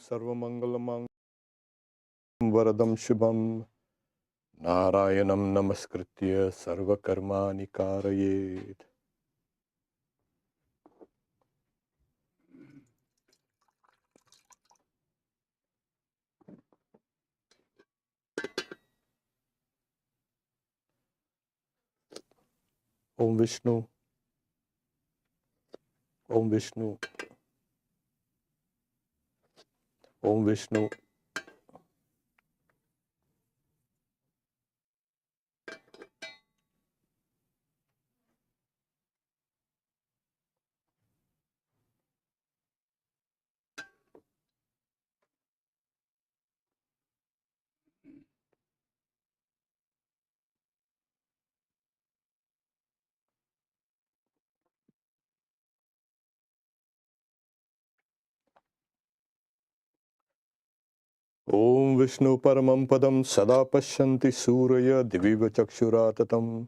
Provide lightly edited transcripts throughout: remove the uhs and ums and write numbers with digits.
सर्वमंगलमंगलम वरदं शुभम नारायणं नमस्कृत्य सर्वकर्माणि कारयेत्. Om Vishnu, Om Vishnu, Om Vishnu. Om Vishnu Paramam Padam Sada Pashyanti Suraya Diviva Chakshuratatam.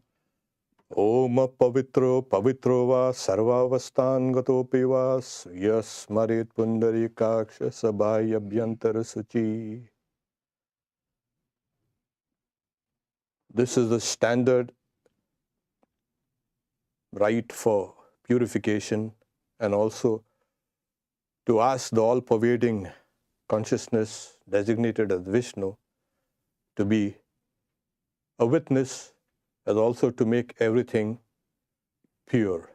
Om Pavitro Pavitro Va Sarvavastan Gatopi Va Yas Marit Pundari Kaksha Sabhaya Bhyantara Suchi. This is the standard rite for purification and also to ask the all-pervading consciousness designated as Vishnu to be a witness and also to make everything pure.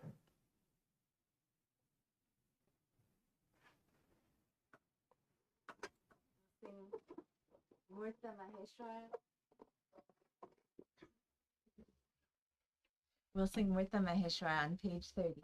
We'll sing Murtha Maheshwara on page 30.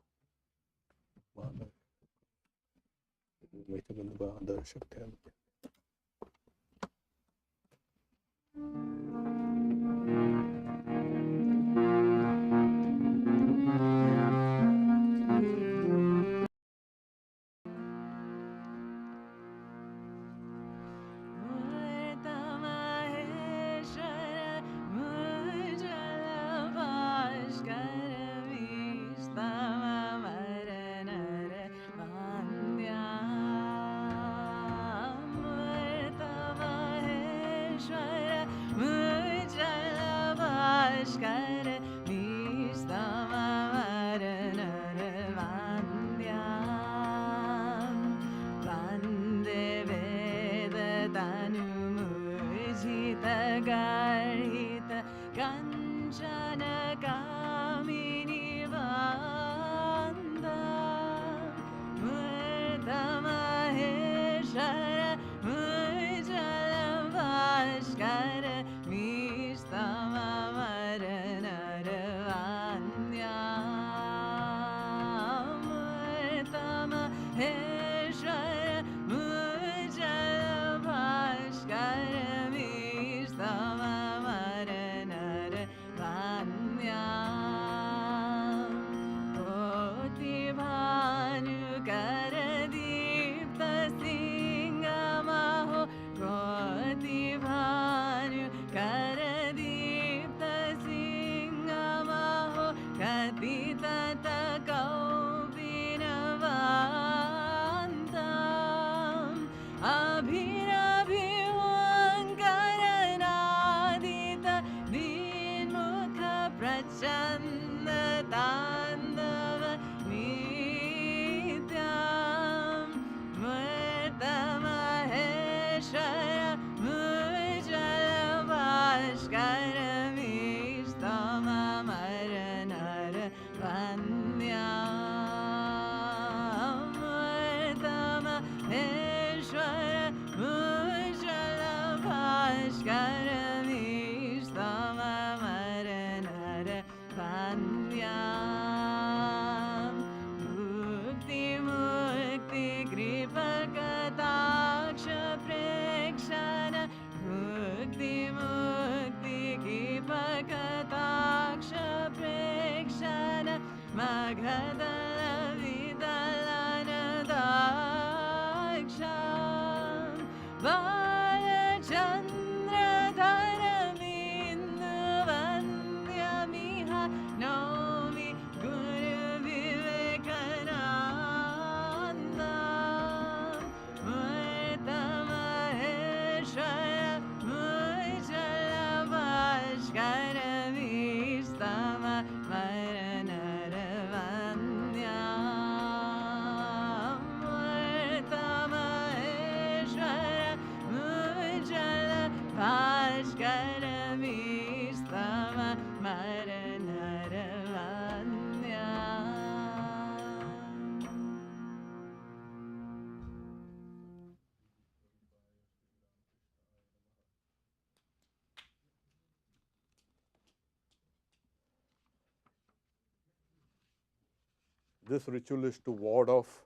This ritual is to ward off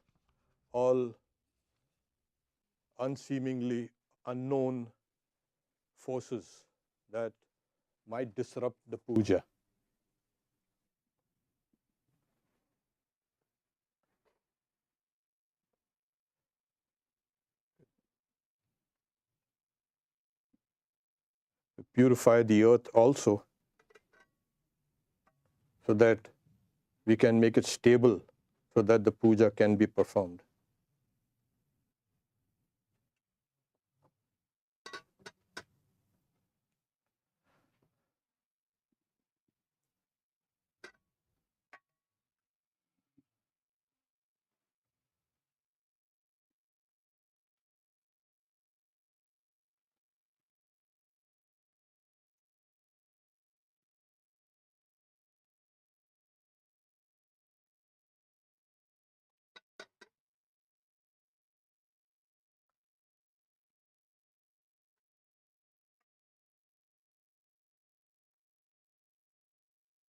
all unseemingly unknown forces that might disrupt the puja. To purify the earth also, so that we can make it stable, so that the puja can be performed.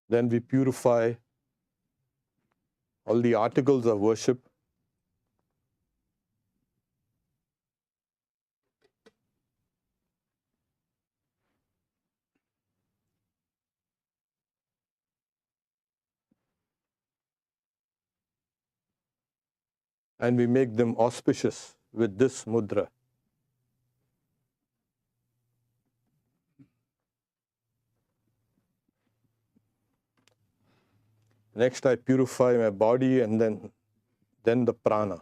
Then we purify all the articles of worship, and we make them auspicious with this mudra. Next, I purify my body and then the prana.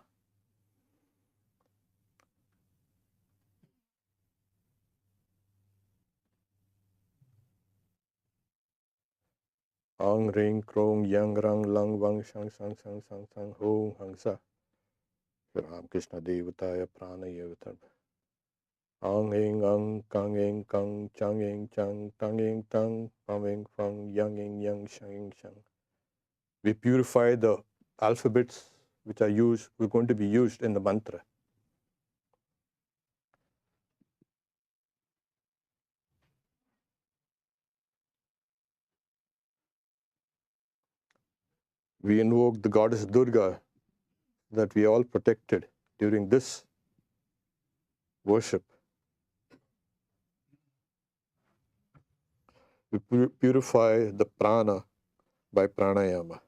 Ang ring krong yang rang lang wang shang sang sang sang sang hong hangsa. Ram Krishna Devataya prana yavatar. Ang ing ang kang ing kang chang ing chang tang ing tang pam ing fang yang ing yang shang ing shang. We purify the alphabets which are going to be used in the mantra. We invoke the goddess Durga, that we all protected during this worship. We purify the prana by pranayama.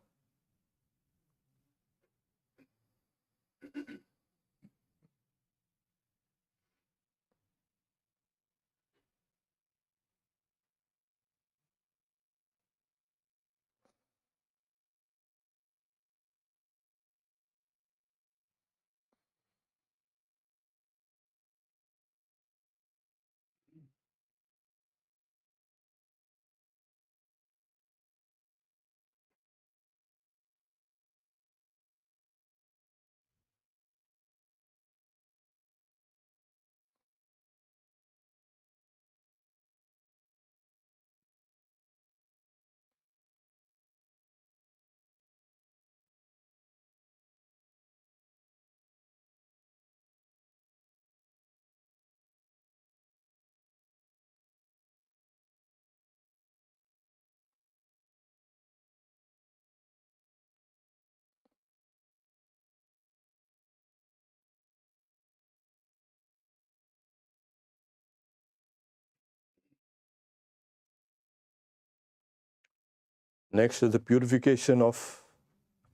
Next is the purification of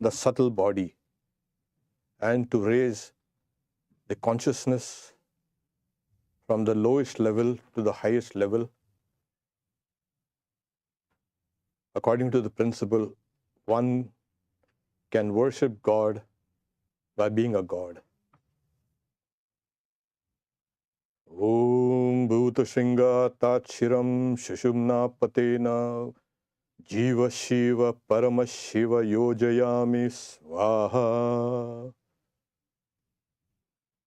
the subtle body, and to raise the consciousness from the lowest level to the highest level, according to the principle, one can worship God by being a god. Om Bhuta Shringa Tatshiram Shushumna Patena Jiva Shiva Parama Shiva Yojayami Swaha.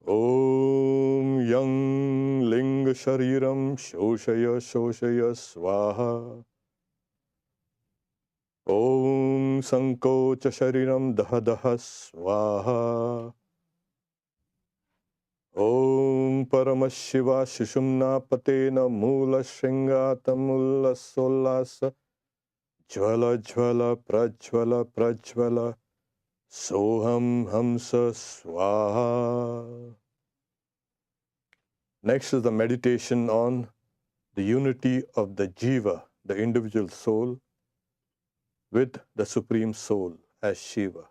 Om Yang Linga Shariram Shoshaya Shoshaya Swaha. Om Sankocha Shariram Dahadaha Swaha. Om Paramashiva Shishumna Patena Mula Shringata Mula Solasa Jvala Jvala Prajvala Prajvala Soham Hamsa Swaha. Next is the meditation on the unity of the Jiva, the individual soul, with the Supreme Soul as Shiva.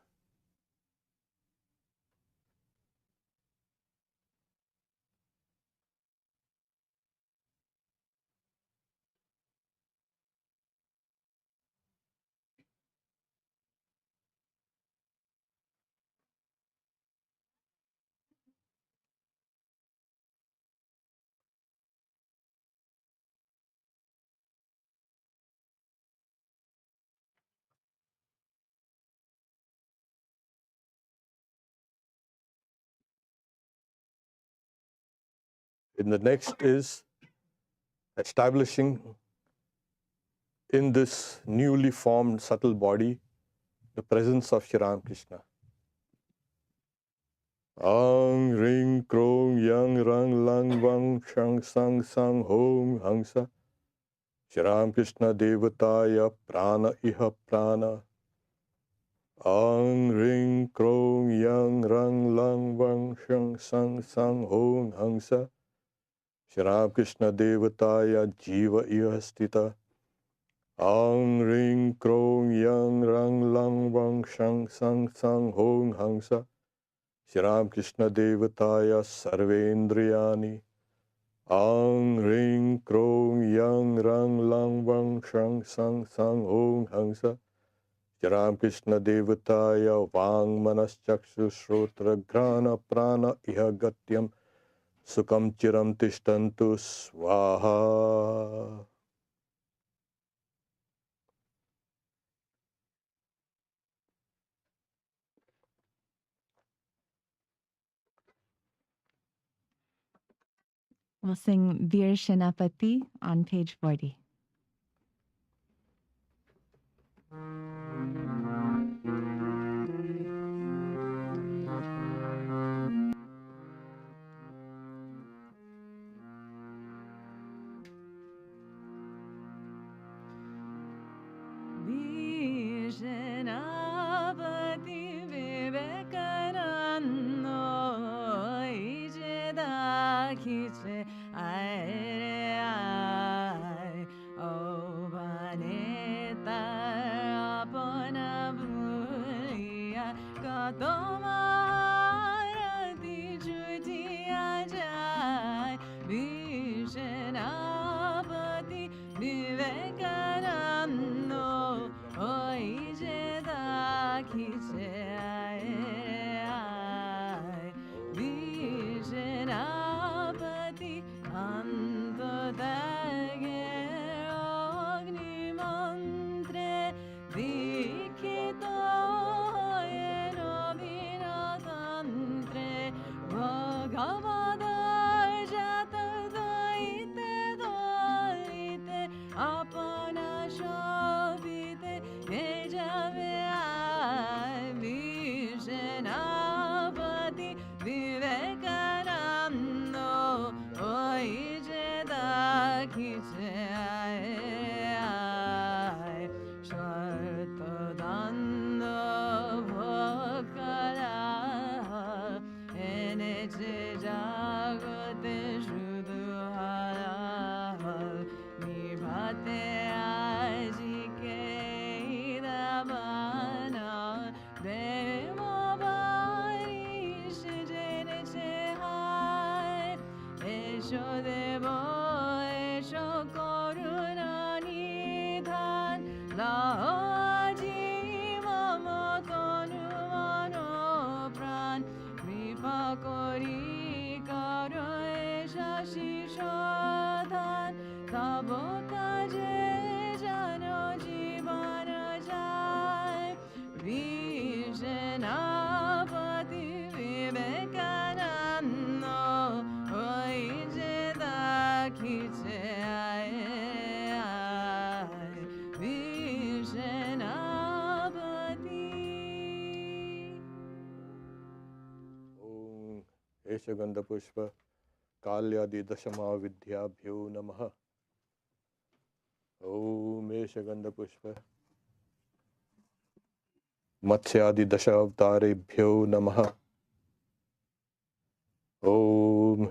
And the next is establishing in this newly formed subtle body the presence of Shri Ram Krishna. Ang ring krong yang rang lang wang shang sang sang hong hangsa Shri Ram Krishna Devataya prana iha prana. Ang ring krong yang rang lang wang shang sang sang hong hangsa Shri Ram Krishna Devataya jiva iha stita. Ang ring krong yang rang lang wang shang sang sang hong hangsa Shri Ram Krishna Devataya sarvendriyani. Ang ring krong yang rang lang wang shang sang sang hong hangsa Shri Ram Krishna Devataya vang manas chakshu shrotra grana prana iha gatyam sukam chiram tishtantu swaha. We'll sing Veer Shenapati on page 40. Veer Shenapati Vivekananda ije dakhiche aire ai o baneta apana bhuliya katomari jutiya jai Veer Shenapati Vivekananda ije dakhiche ai Veer Shenapati antodage agni mantre dikito eno vinatantre bhagavada jata daite daite apana shobite kejave ai Veer Shenapati Vivekananda oije dakhiche ai Shwartadanda bhakara eneche jagate shuduhara nibhate ajike idamana deva varish jene chehai esho devo esho koruna nidhan laji mama tanu mano pran kripa kori karo esha shishodhan tabo kaje jano jivana jai Veer Shenapati Vivekananda oije dakhiche ai Veer Shenapati. Om Eshagandha Pushpa Kalyadi Dashama Vidyabhyo Namaha. Om Eshagandha Pushpa मत्स्यादि दश अवतारेभ्यो नमः। ओम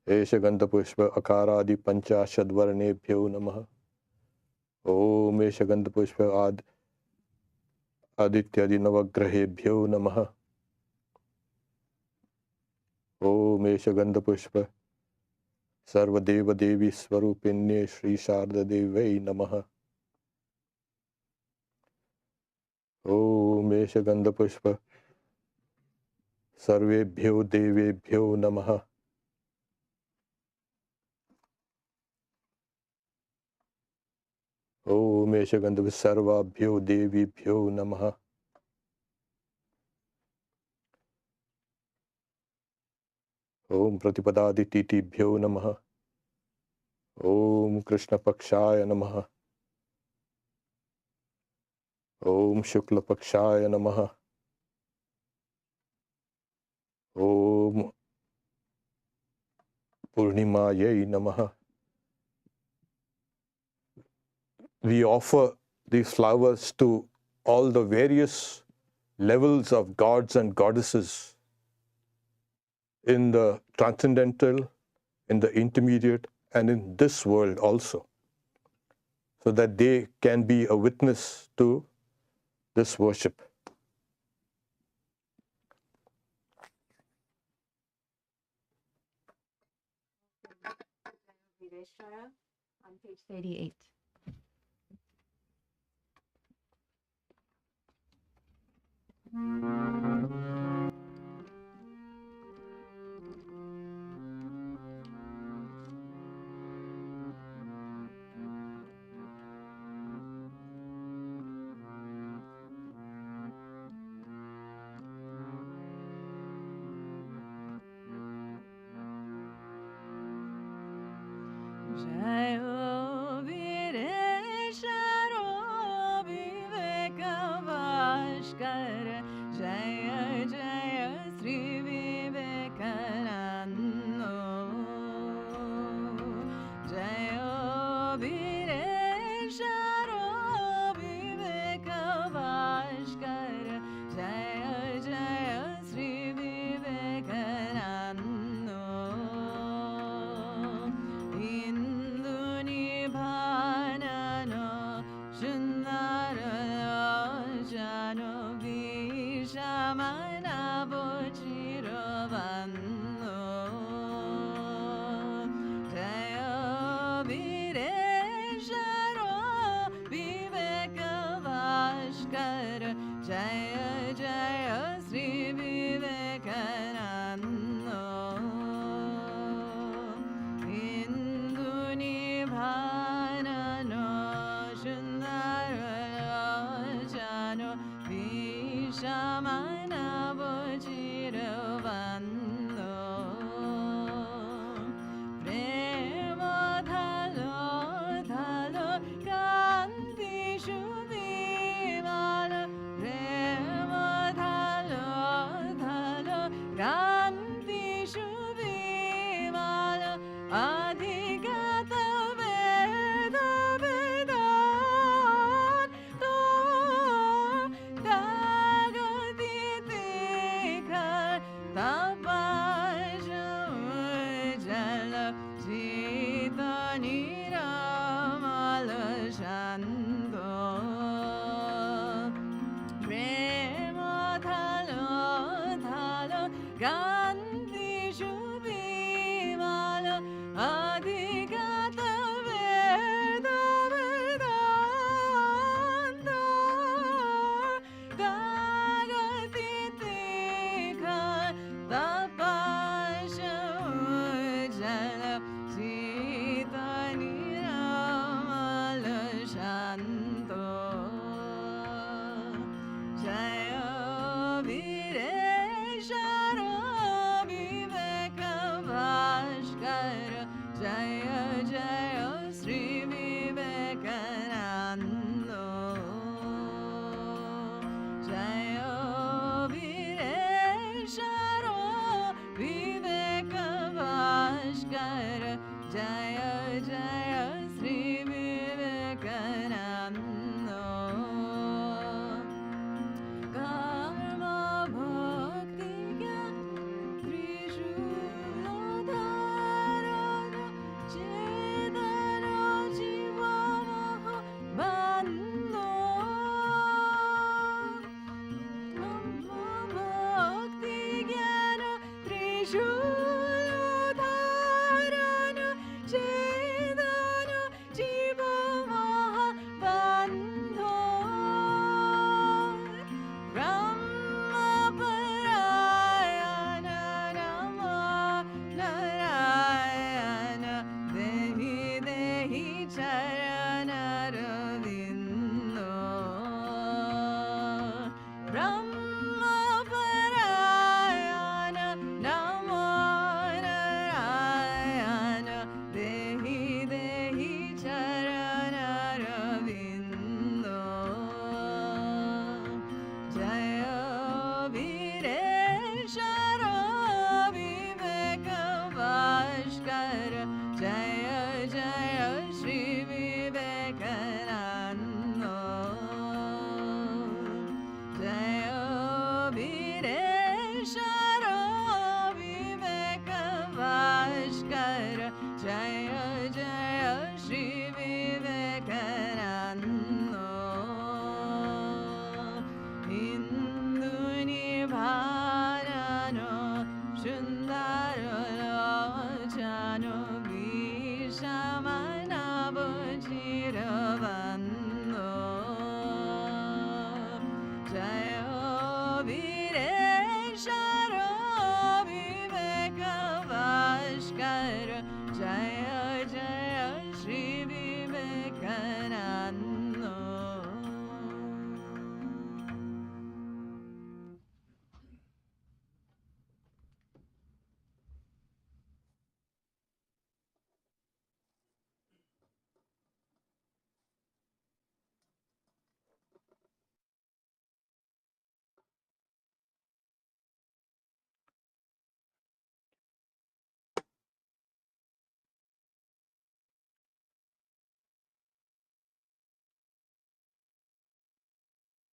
एष गंधपुष्प अकारादि पंचाशद्वर्णेभ्यो नमः। ओम एष गंधपुष्प आदित्यादि नवग्रहेभ्यो नमः। ओम एष गंधपुष्प सर्वदेव देवी स्वरूपिण्ये श्री शारदा देवै नमः। ओम एष गंधपुष्प सर्वेभ्यो देवेभ्यो नमः। ओम एष गंधपुष्प सर्वाभ्यो देवीभ्यो नमः। ओम प्रतिपदादितीभ्यो नमः। ओम कृष्ण पक्षाय नमः। ओम शुक्ल पक्षाय नमः। ओम पूर्णिमायै नमः। We offer these flowers to all the various levels of gods and goddesses in the transcendental, in the intermediate, and in this world also, so that they can be a witness to this worship. On page 38. Jaya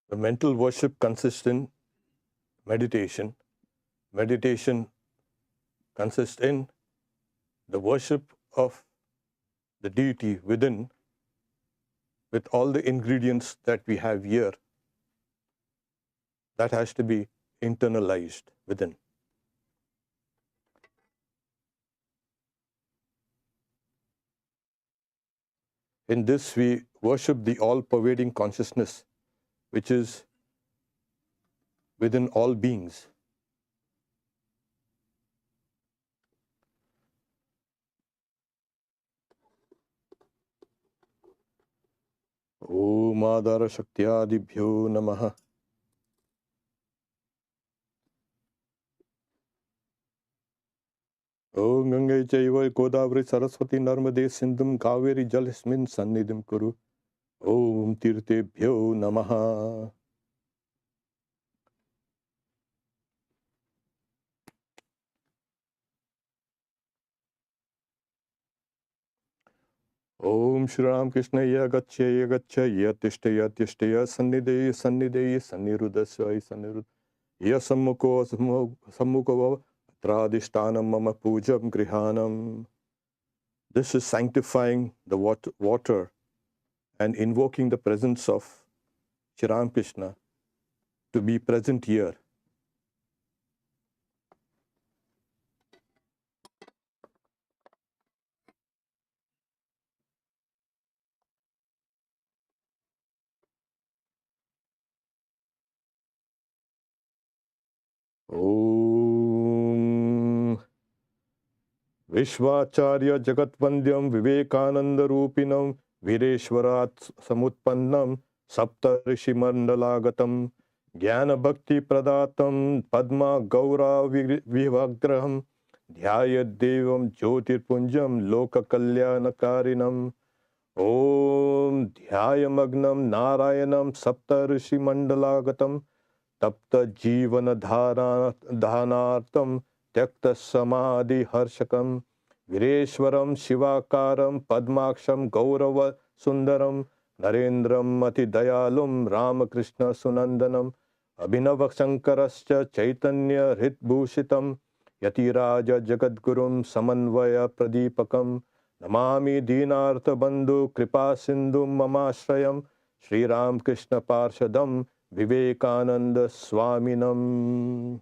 The mental worship consists in meditation. Meditation consists in the worship of the deity within, with all the ingredients that we have here. That has to be internalized within. In this, we worship the all-pervading consciousness, which is within all beings. Om Adara Shaktyadibhyo Namaha. Om Gange Chaiva Godavari Saraswati Narmade Sindhum Kaveri Jalesmin Sannidhim Kuru. Om Tirtebhyo Namaha. Om Shri Ram Krishna Yagacchaya Gacchaya Tishtaya Tishtaya Sannidaya Sannidaya Sannirudasvai Sannirud Yasammuko Sammukava Tradishtanam Mama Pujam Grihanam. This is sanctifying the water and invoking the presence of Shri Ram Krishna to be present here. Om Vishvacharya Jagatvandyam Vivekananda Rupinam Vireshwarat Samutpannam Sapta Rishi Mandalagatam Jnana Bhakti Pradatam Padma Gaura Vivagraham Dhyayat Devam Jyotirpunjam Loka Kalyanakarinam Om Dhyayamagnam Narayanam Sapta Rishi Mandalagatam Tapta Jivana Dhanartam Tyakta Samadhi Harshakam Vireshwaram Shivakaram Padmaksham Gaurava Sundaram Narendram Ati Dayalum Ramakrishna Sunandanam Abhinava Shankarascha Chaitanya Hritbhushitam Yatiraja Jagadgurum Samanvaya Pradipakam Namami Dinartha Bandhu Kripa Sindhum Mamashrayam Sri Ram Krishna Parshadam Vivekananda Swaminam.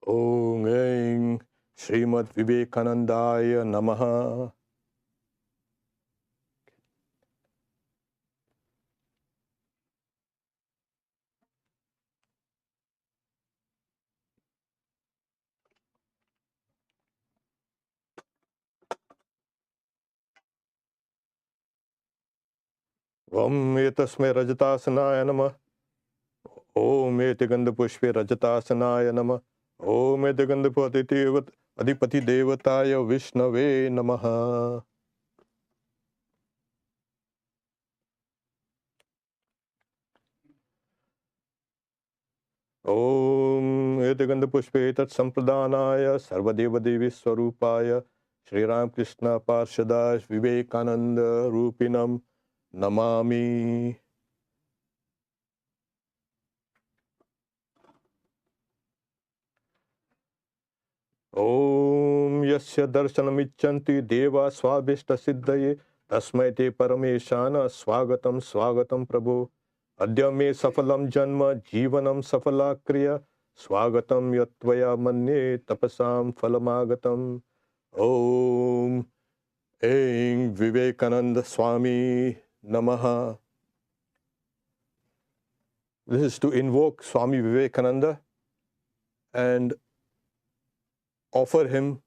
Om Aing Srimad Vivekanandaya Namaha. Om Etasme Rajatasanaaya Namah. Om Etiganda Pushpe Rajatasanaya Namah. Om Etiganda Adipati Devataya Vishnave Namaha. Om Etiganda Pushpe Tat Sampradanaya Sarvadeva Devi Swarupaya Sri Ram Krishna Parshadash Vivekananda Rupinam Namami. Om Yasya Darshanamichanti Deva Swabhishta Siddhaye Tasmai Te Parameshana Swagatam Swagatam Prabhu Adya Me Safalam Janma Jivanam Safala Kriya Swagatam Yatvaya Manye Tapasam Falamagatam. Om Aing Vivekananda Swami Namaha. This is to invoke Swami Vivekananda and offer him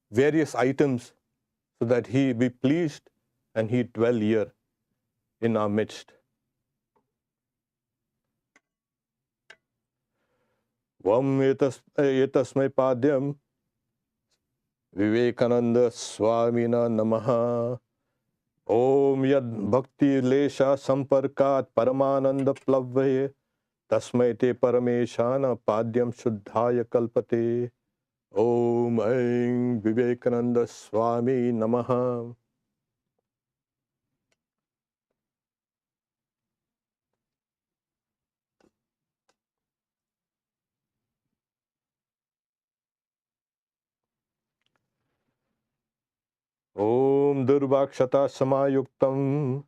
various items so that he be pleased and he dwell here in our midst. Vam etasmai padyam Vivekananda Swamina Namaha. Om yad bhakti lesha samparkat paramananda plavvaye tasmai te parameshana padyam shuddhaya kalpate. Om Aing Vivekananda Swami Namaha. Om Durvakshata Samayuktam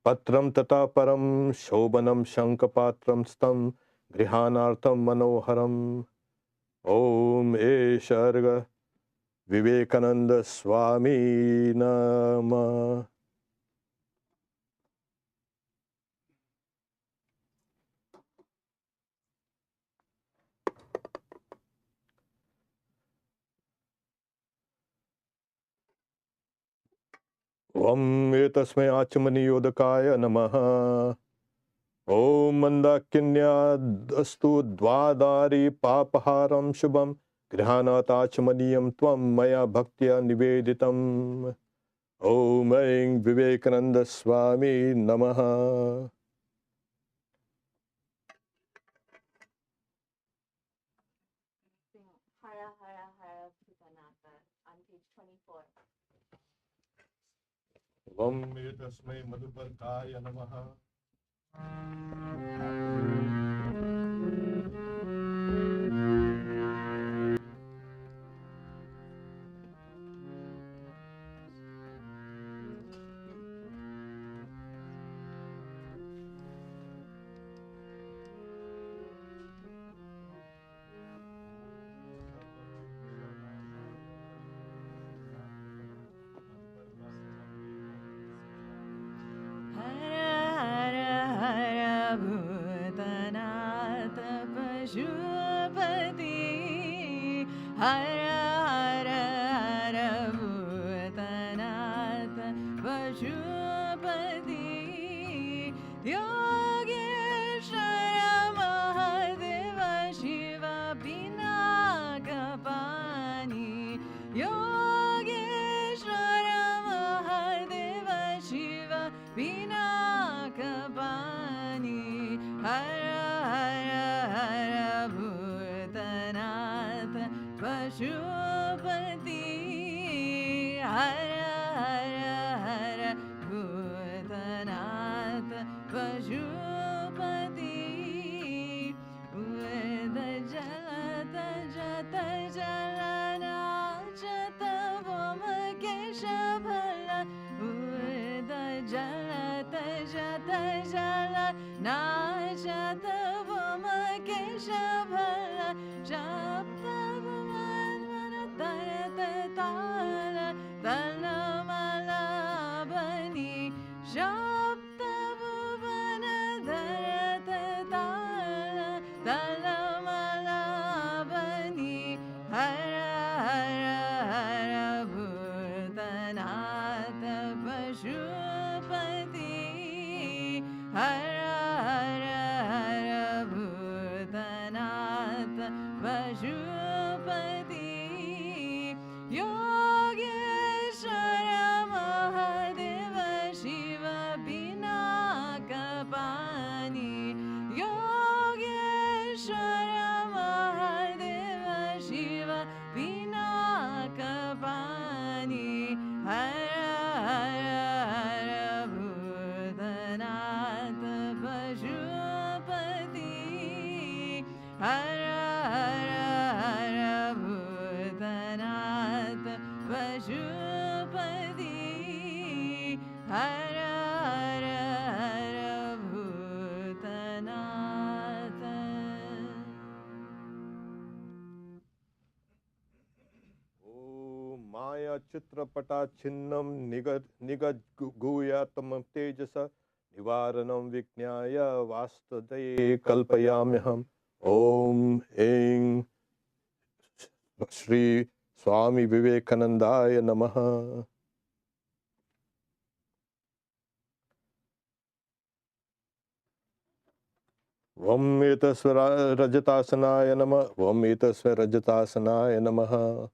Patram Tata Param Shobhanam Shankapatram Stam Grihanartham Manoharam. Om Esharga Vivekananda Swami Nama. Om Etasmai Achamani Yodakaya Namaha. Om Mandakinya Dastu Dwadari Papaharam Shubham Grihanatachmaniyam Tvam Maya Bhaktya Niveditam. Om Aing Vivekananda Swami Namaha. Hara Hara Hara Vivekananda on page 24. Om Etasmai Madhuparkaya Namaha. Hara Hara Hara Bhutanath Pashupati Yogeshwara Mahadeva Shiva Pinakapani Yogeshwara Mahadeva Shiva Pinakapani Hara Hara Hara Bhutanath Pashupati Hara Hara Hara Bhutanath Pashupati Hara Hara Hara Bhutanath. Maya Chitrapata Chinnam Nigad Guyatam Tejasa Nivaranam Viknyaya Vastade Kalpayamyaham. Om Eng Shri Swami Vivekanandaya Namaha. Vam etasva rajatasanaya namaha. Vam etasva rajatasanaya namaha.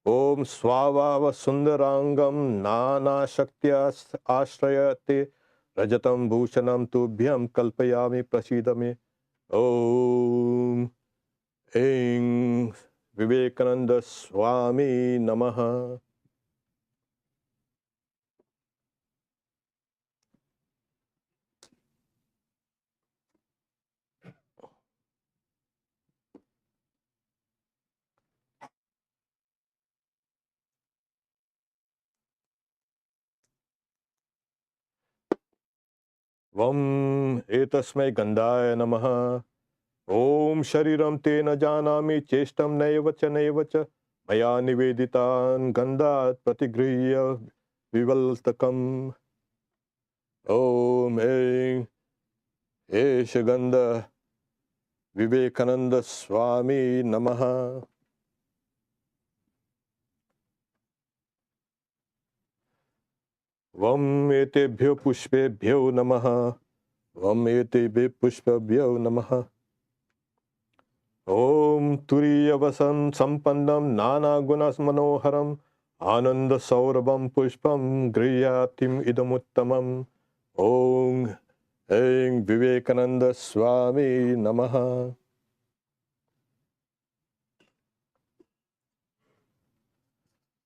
Om Swava Sundarangam Nana Shaktya Ashrayate Rajatam Bhushanam Tubhyam Kalpayami Prasidame. Om Eng Vivekananda Swami Namaha. Vam Etasmai Gandhaya Namaha. Om Shariram Te Na Janami Chestam Naivacha Naivacha Maya Niveditan Gandhat Pratigriya Vivaltakam. Om Eng Eshaganda Vivekananda Swami Namaha. Vam etebhyo pushpebhyo namaha. Vam etebhyo pushpebhyo namaha. Om Turiyavasan Sampannam Nana Gunas Manoharam Ananda Saurabam Pushpam Griyatim Idamuttamam. Om Eng Vivekananda Swami Namaha.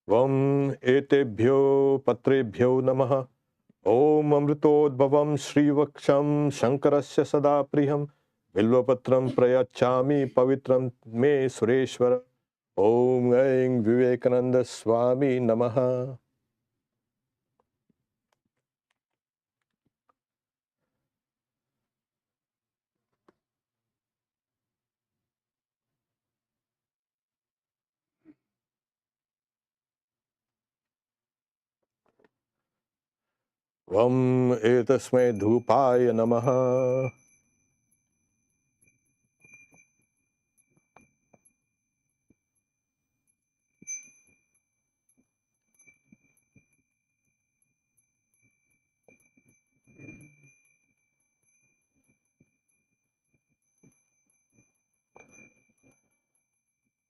Vam etebhyo patrebhyo namaha. Om Amritodbhavam Srivaksham Shankarasya Sada Priham Bilvapatram Prayachami Pavitram Me Sureshwara. Om Eng Vivekananda Swami Namaha. Vam Etasmai Dhupaya Namaha.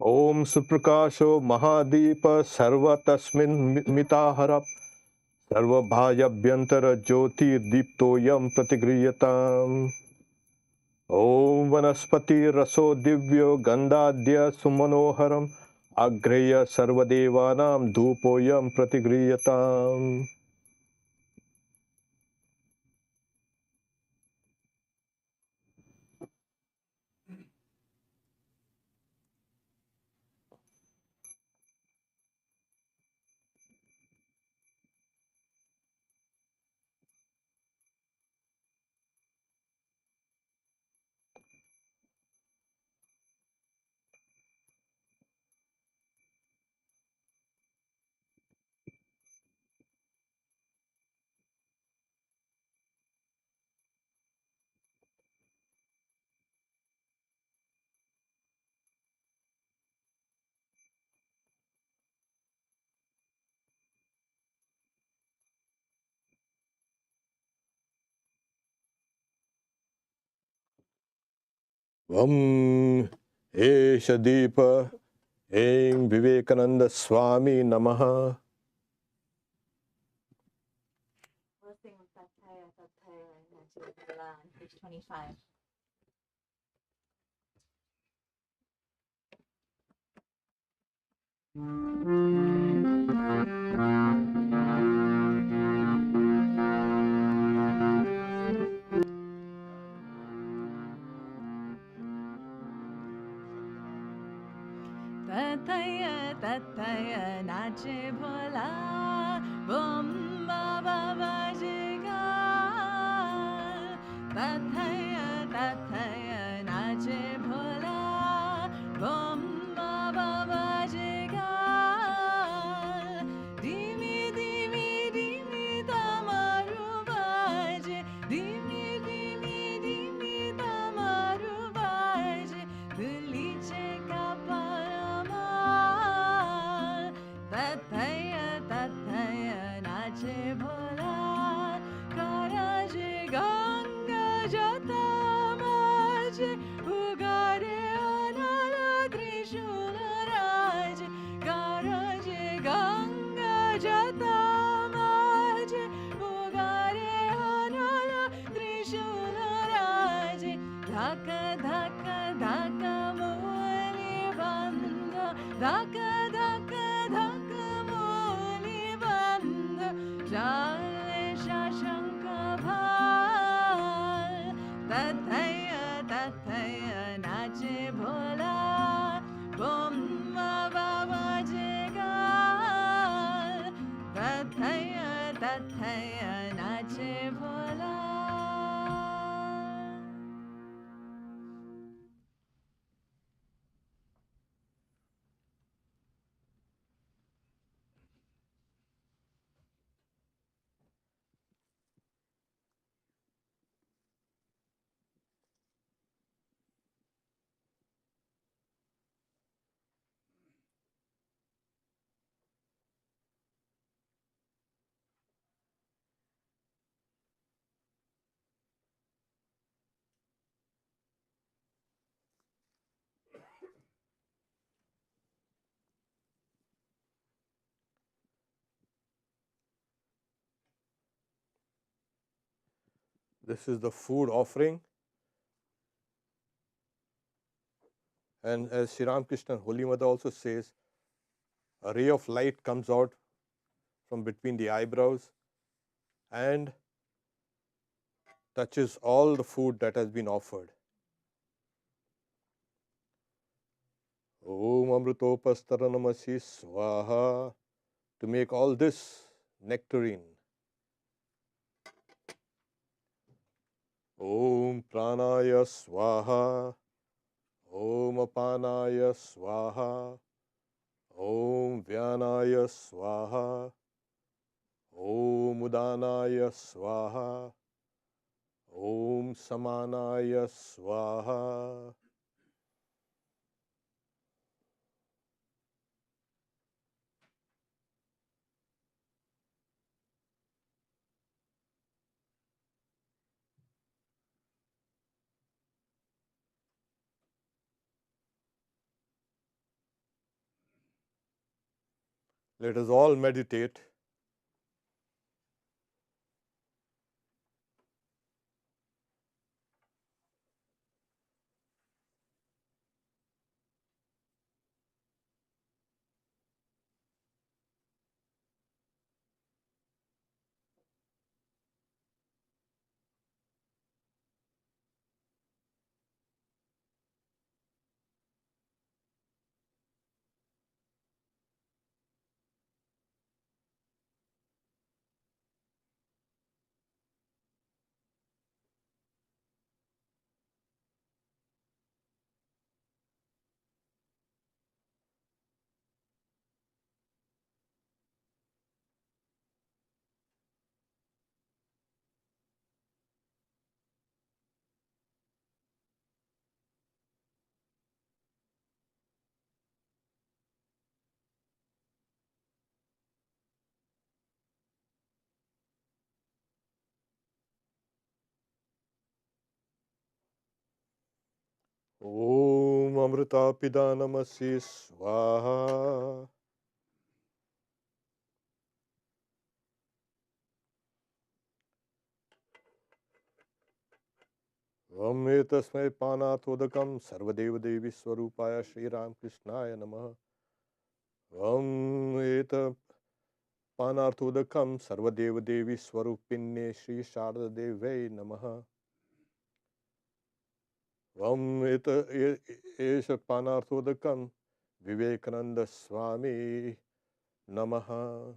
Om Suprakasho Mahadeepa Sarva Tasmin Mitahara Sarva Bhayabhyantara Jyoti Dipto Yam Pratigriyatam. Om Vanaspati Raso Divyo Gandhadya Sumanoharam Agreya Sarvadevanam Dhupoyam Pratigriyatam. Vam Esha Deepa Aim Vivekananda Swami Namaha. We'll sing Tathaya Tathaya Najibula on page 25. Tathaya Tathaya Nache Bhola Bom Baba Jiga Tathaya Tathaya Nache Bhola Bom Baba Jiga Dimi Dimi Dimi Tamaru Baje Dimi Dimi Dimi Tamaru Baje Duliche Kapalama Tathaya Tathaya Nache Bhola Karaje Ganga Jata Maje Ugare Anala Trishula Raje Karaje Ganga Jata Maje Ugare Anala Trishula Raje Dhaka Dhaka Dhaka Muli Bandha Dhaka Dhaka Dhaka Muli Bandha Jale Shashanka Bhal Tathaya Tathaya Nache Bhola Bom Baba Jigal Tathaya Tathaya Nache Bhola. This is the food offering. And as Sri Ramakrishna Holy Mother also says, a ray of light comes out from between the eyebrows and touches all the food that has been offered. Om Amritopastaranamasi Swaha, to make all this nectarine. Om Pranaya Swaha, Om Apanaya Swaha, Om Vyanaya Swaha, Om Udanaya Swaha, Om Samanaya Swaha. Let us all meditate Om Amrita Pidanamasi Swaha. Om Etasmai Panatodakam Sarvadeva Devi Swarupaya Shri Ram Krishnaya Namaha. Om Eta Panarthodakam Sarvadeva Devi Swarupinne Shri Sharda Deve Namaha. Om Eta Esha Panarthodakam Vivekananda Swami Namaha.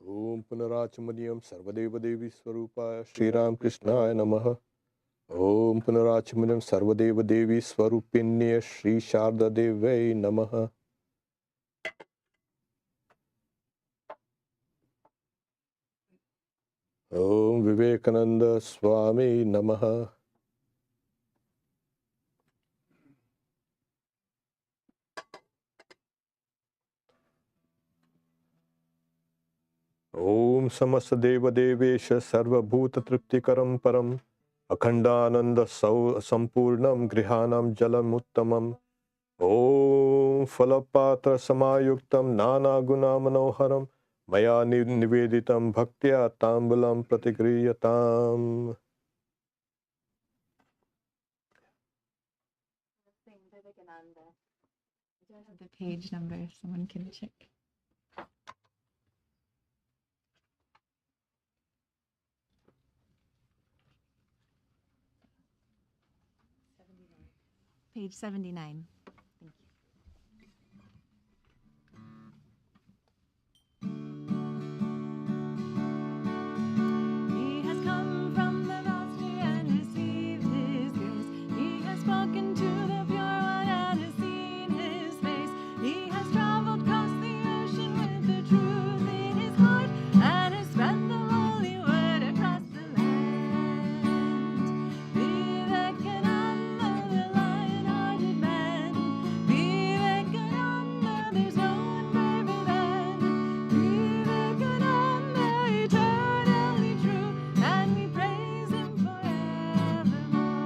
Om Punarachamadiyam Sarvadeva Devi Swarupaya Shri Ram Krishnaya Namaha. Om Punarachamadiyam Sarvadeva Devi Swarupinne Shri Sharda Deve Namaha. Om Vivekananda Swami Namaha. Om Samasta Deva Devesha Sarva Bhuta Triptikaram Param Akhandananda Sampurnam Grihanam Jalam Uttamam. Om Falapatra Samayuktam Nana Guna Manoharam Maya Niveditam Bhaktya Tambulam Pratigriyatam. Vivekananda. I don't have the page number if someone can check. Page 79. Thank you. He has come from the Master and received His grace. He has spoken to the pure one and has seen His face. He has traveled across the ocean with the truth in His heart and has spread the holy word across the land. Vivekananda, the lion-hearted man. Vivekananda, there's no one braver than. Vivekananda, eternally true, and we praise Him forevermore.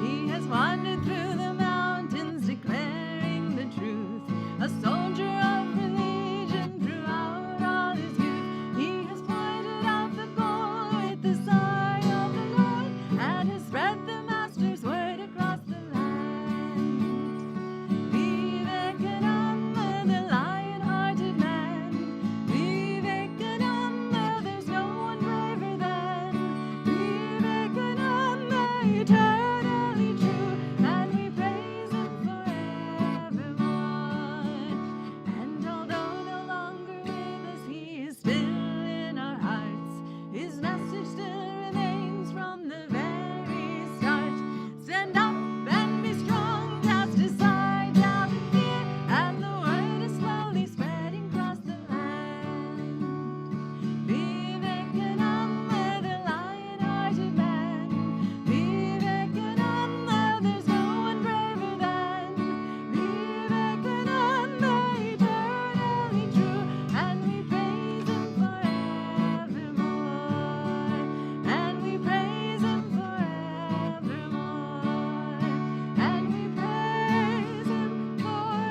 He has wandered through the mountains declaring the truth, a soldier of religion throughout all his youth. He has pointed out the goal with the sign of the Lord and has spread the Master's word across the land. Vivekananda, the lion-hearted man. Vivekananda, there's no one braver than. Vivekananda, eternally true, and we praise Him forevermore. And although no longer with us, He is still in our hearts. His message still remains from the very start. Stand up and be strong, cast aside doubt and fear, and the word is slowly spreading across the land. Vivekananda, the lion-hearted man. Vivekananda, there's no one braver than. Vivekananda, eternally true, and we praise Him forevermore. And we praise Him forevermore. And we praise Him forevermore.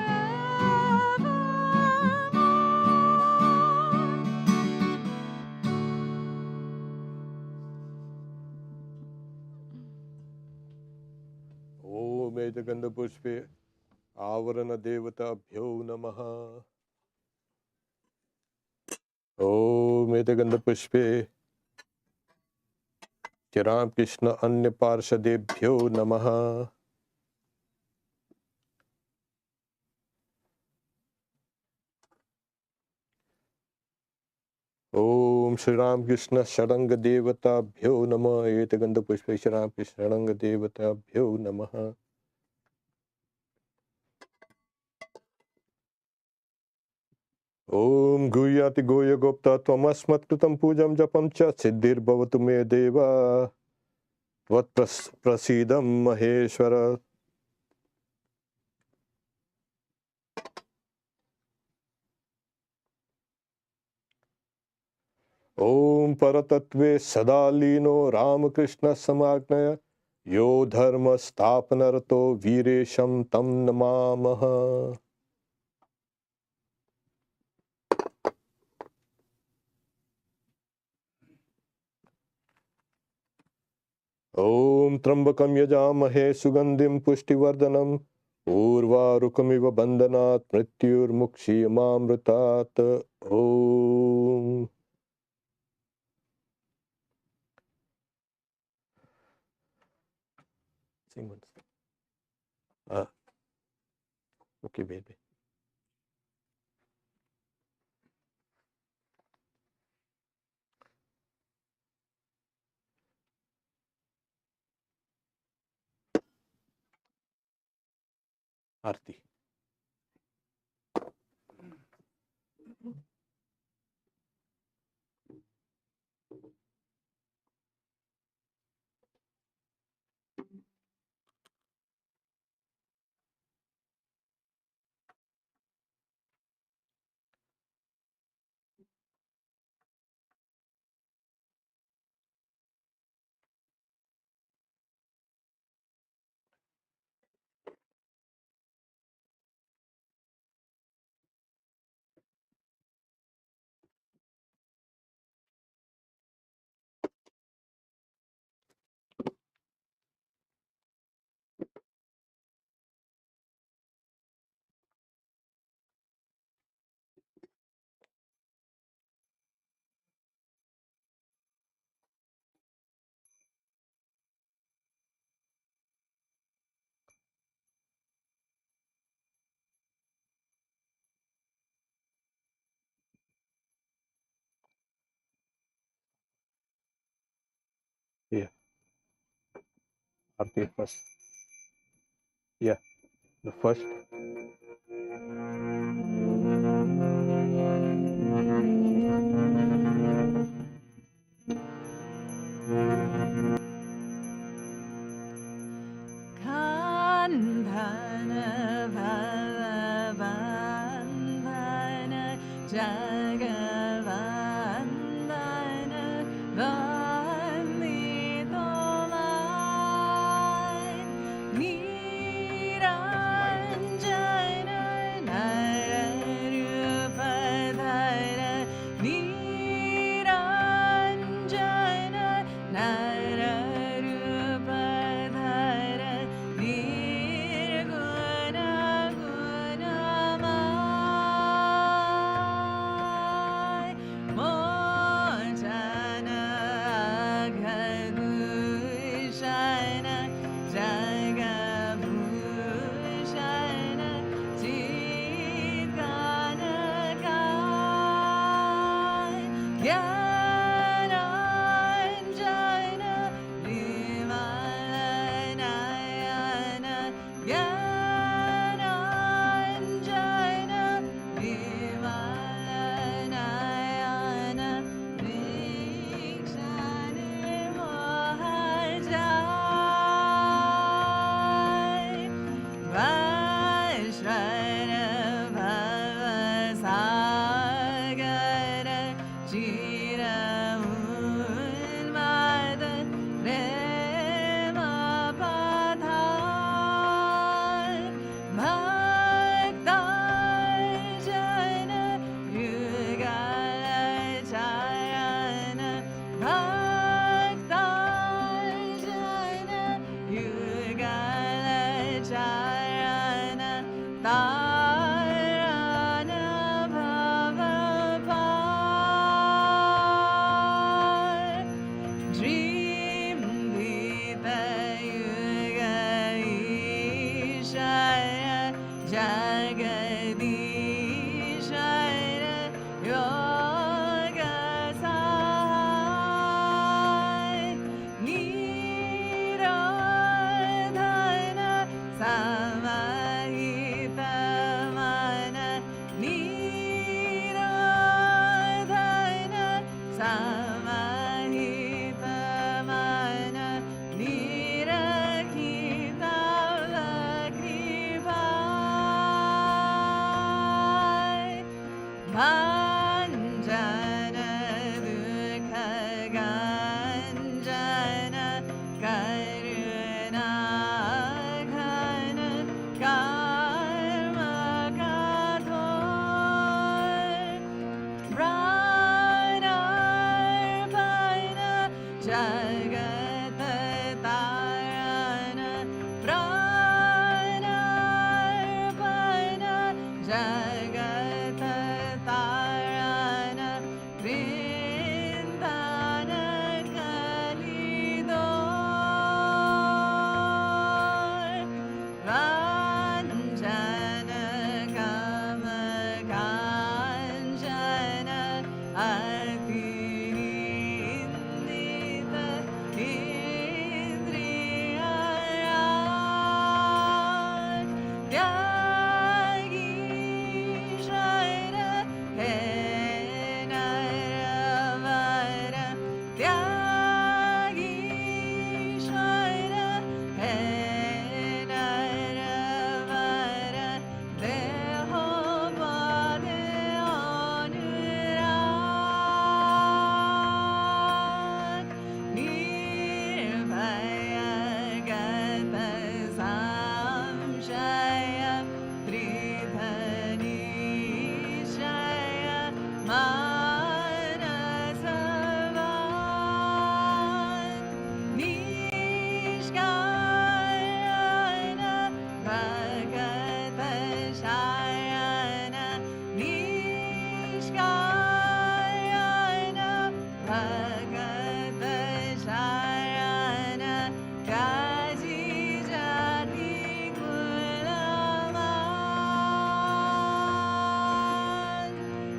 Om Edaganda Pushpe Avarana Devata Bhyo Namaha. Om Edaganda Pushpe Ram Krishna Anya Parshadebhyo Namaha. Shri Ram Krishna Sharanga Devata Bhyo Namah Etaganda Pushpa Shri Ram Krishna Sharanga Devata Bhyo Namah. Om Guyati Goya Gopta Tvamasmat Kritam Pujam Japam Cha Siddhir Bhavatu Me Deva Vat Prasidam Maheshwara. Om Paratatve Sadalino Ramakrishna Samagnaya Yo Dharma Sthapanarato Viresham Tam Namamaha. Om Trambakam Yajamahe Sugandhim Pushtivardhanam Urvarukamiva Bandhanat Mrityur Mukshiyamamritat. Om. Sing once. Okay, baby. Arti. Yeah. Arti first. Yeah. The first. Kandhana Bhalavandhana Jagavandhana Vanditolai Niranjana Nararupadhara Niranjana Nararupadhara जगत तारण प्राणार्पण जगत तारण वृंदावन कलिदो कांचन गम कांचन अतिनिंदित इंद्रियराज त्यागीश्वर हे नरवर त्यागीश्वर हे नरवर देहोपाधि अनुराग निर्भय गत संशय त्रिधनिशय मानसवान् निष्कारण भगत शायन निष्कारण भगत शायन काजी जाति कुलवान्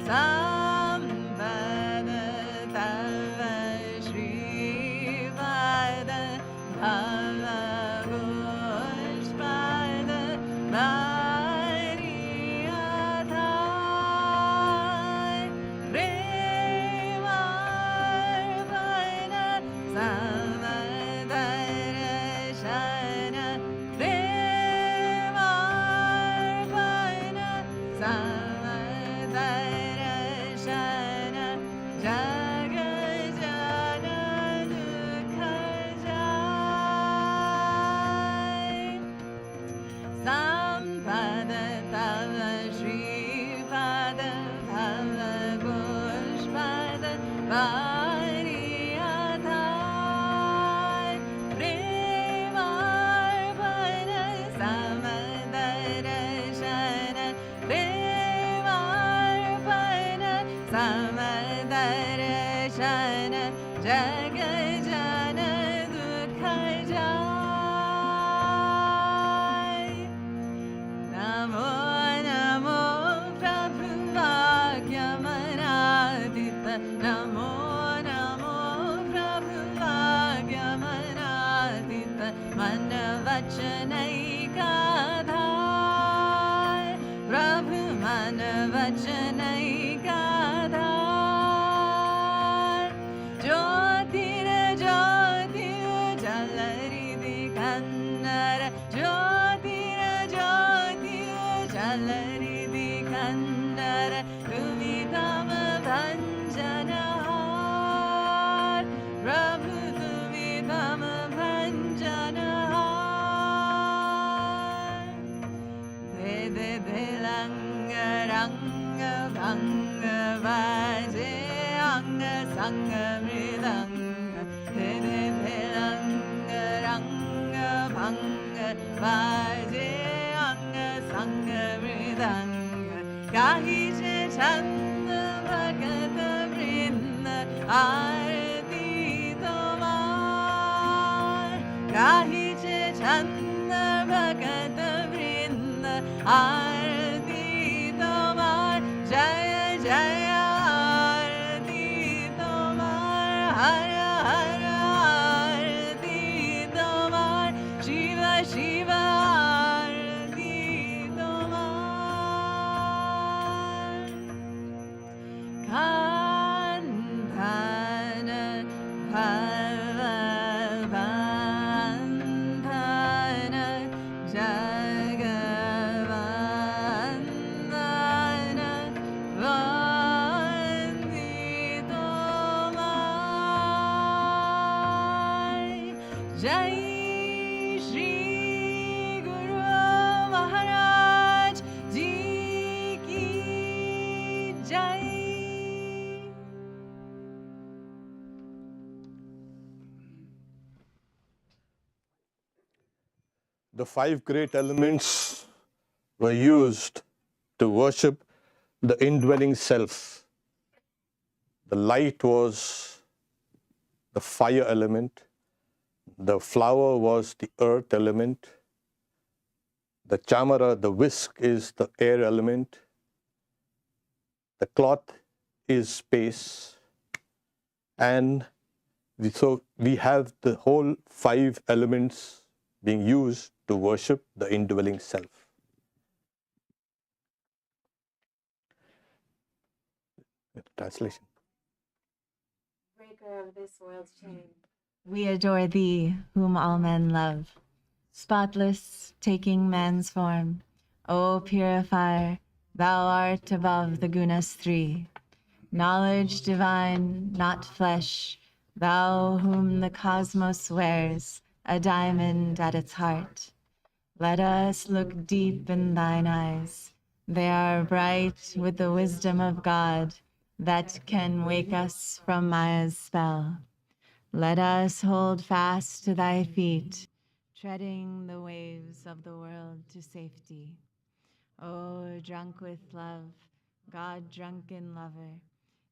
संपद तव श्रीपाद भव पुष्पाद बारियाधाय प्रेमार्पण समदर्शन प्रेमार्पण समदर्शन जग जन दुख जाय संपद तव श्रीपाद भव पुष्पाद बारियाधाय प्रेमार्पण समदर्शन प्रेमार्पण समदर्शन जग जन दुख जाय नमो नमो प्रभु भाग्यमनादित नमो नमो प्रभु भाग्यमनादित मन वचनैकाधार प्रभु मन वचनैकाधार ज्योतिर ज्योतिर जलरिदि कन्नर ज्योतिर ज्योतिर जलरिदि कन्नर तुमितम भञ्जनहार प्रभु तुमितम भञ्जनहार दे दे दे लंग रंग भंग बाजे अंग संग मृदंग दे दे दे लंग रंग भंग बाजे अंग संग मृदंग गाहीचे छंद भगत वृंद आरती तोमार गाहीचे छंद भगत वृंद आरती तोमार जय जय आरती तोमार हर हर आरती तोमार शिव शिव आरती तोमार खानदान भवबन्धन जगवन्दन वन्दितो माय जय श्री गुरु महाराज जी की जय। the 5 great elements were used to worship the indwelling self. The light was the fire element, the flower was the earth element, the chamara, the whisk, is the air element, the cloth is space, and so we have the whole 5 elements being used to worship the indwelling self. Translation. Breaker of this world's chain, we adore thee, whom all men love. Spotless, taking man's form, O purifier, thou art above the gunas 3. Knowledge divine, not flesh, thou whom the cosmos wears, a diamond at its heart. Let us look deep in thine eyes. They are bright with the wisdom of God that can wake us from Maya's spell. Let us hold fast to thy feet, treading the waves of the world to safety. O drunk with love, God drunken lover,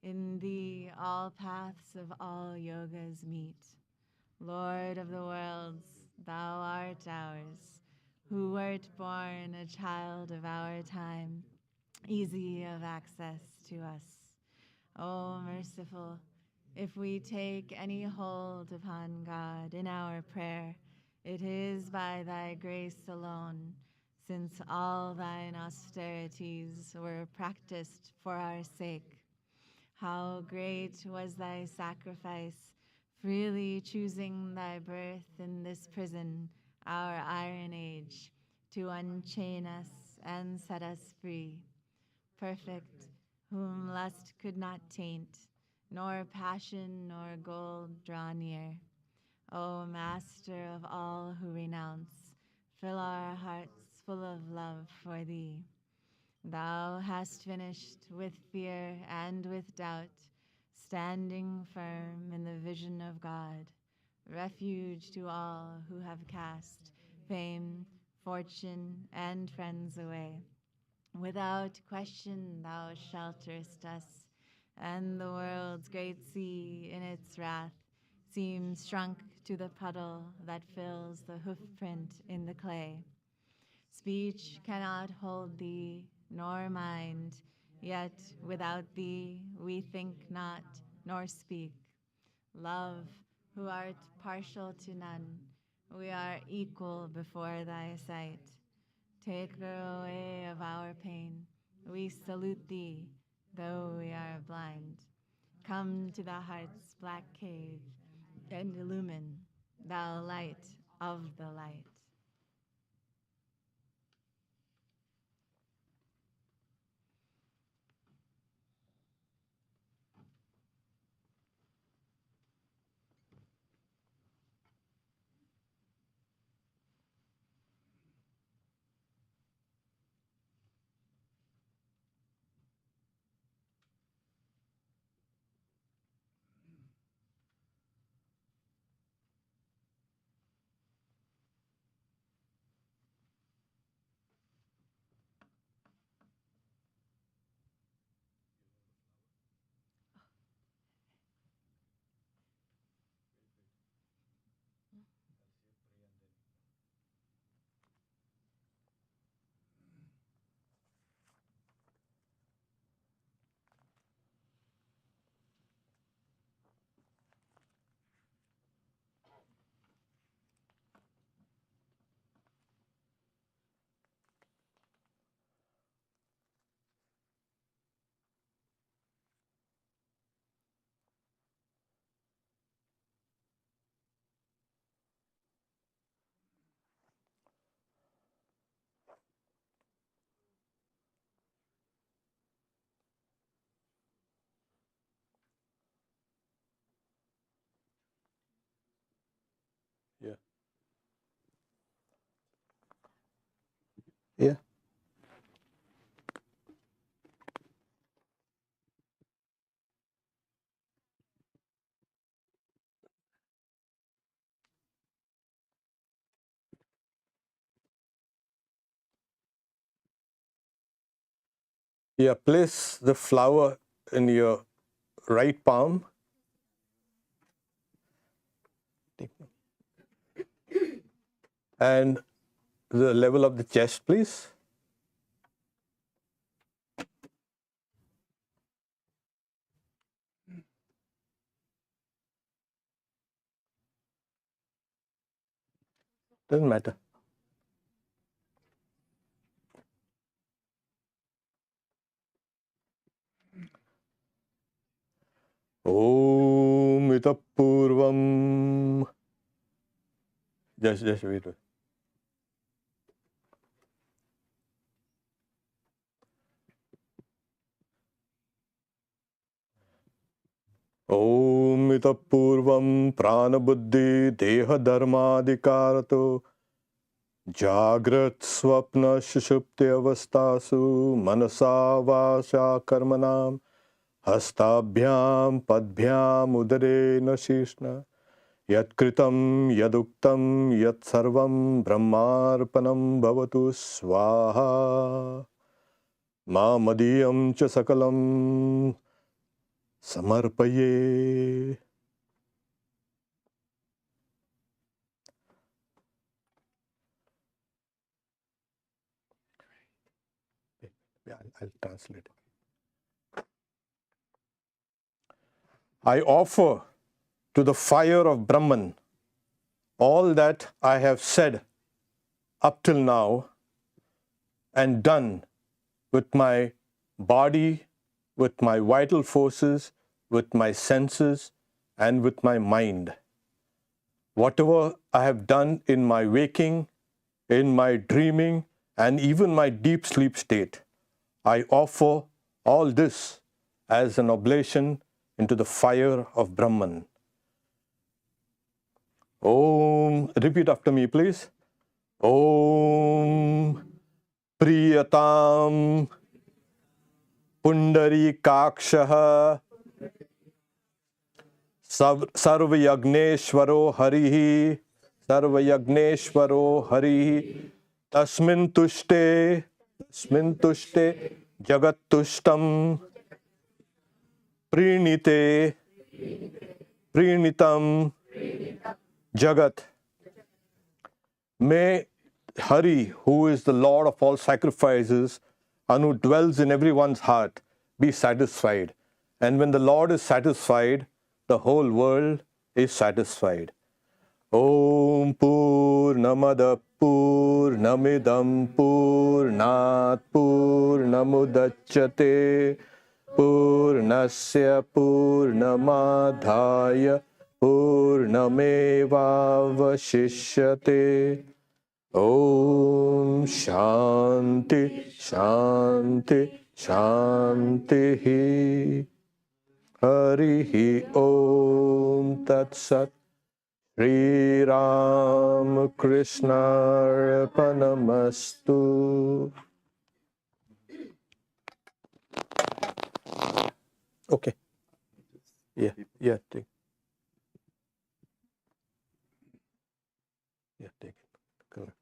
in thee all paths of all yogas meet. Lord of the worlds, thou art ours, who wert born a child of our time, easy of access to us. O merciful, if we take any hold upon God in our prayer, it is by thy grace alone, since all thine austerities were practiced for our sake. How great was thy sacrifice, freely choosing thy birth in this prison, our iron age, to unchain us and set us free. Perfect, whom lust could not taint, nor passion nor gold draw near. O Master of all who renounce, fill our hearts full of love for thee. Thou hast finished with fear and with doubt, standing firm in the vision of God, refuge to all who have cast fame, fortune, and friends away. Without question thou shelterest us, and the world's great sea in its wrath seems shrunk to the puddle that fills the hoofprint in the clay. Speech cannot hold thee, nor mind, yet without thee we think not, nor speak. Love, who art partial to none, we are equal before thy sight. Taker away of our pain, we salute thee, though we are blind. Come to the heart's black cave and illumine, thou light of the light. Yeah. Yeah. Yeah, place the flower in your right palm. And the level of the chest, please. Doesn't matter. Om Itah Purvam. Just wait. Om Itah Purvam Prana Buddhi Deha Dharmadikarato Jagrat Swapna Shushupti Avastasu Manasa Vasha Karmanam Hastabhyam Padbhyam Udare Nashishna Yat Kritam Yaduktam Yat Sarvam Brahmarpanam Bhavatu Swaha Ma Madiyam Cha Sakalam Samarpaye. I'll translate. I offer to the fire of Brahman all that I have said up till now and done with my body, with my vital forces, with my senses, and with my mind. Whatever I have done in my waking, in my dreaming, and even my deep sleep state, I offer all this as an oblation into the fire of Brahman. Om, repeat after me, please. Om Priyatam Pundarikakshaha Sarvayagneshwaro Harihi Sarvayagneshwaro Harihi Tasmin Tushte Jagat Tushtam Prinitam Jagat. May Hari, who is the Lord of all sacrifices and who dwells in everyone's heart, be satisfied. And when the Lord is satisfied, the whole world is satisfied. Om Purnamada Purnamidam Purnat Purnamudachyate Purnasya Purnamadhaya Purnamevavashishyate. Om Shanti Shanti Shanti. Harihi Om Tat Sat. Sri Ram Krishna Arpanamastu. Okay. Yeah. Take. Yeah, take it. Correct.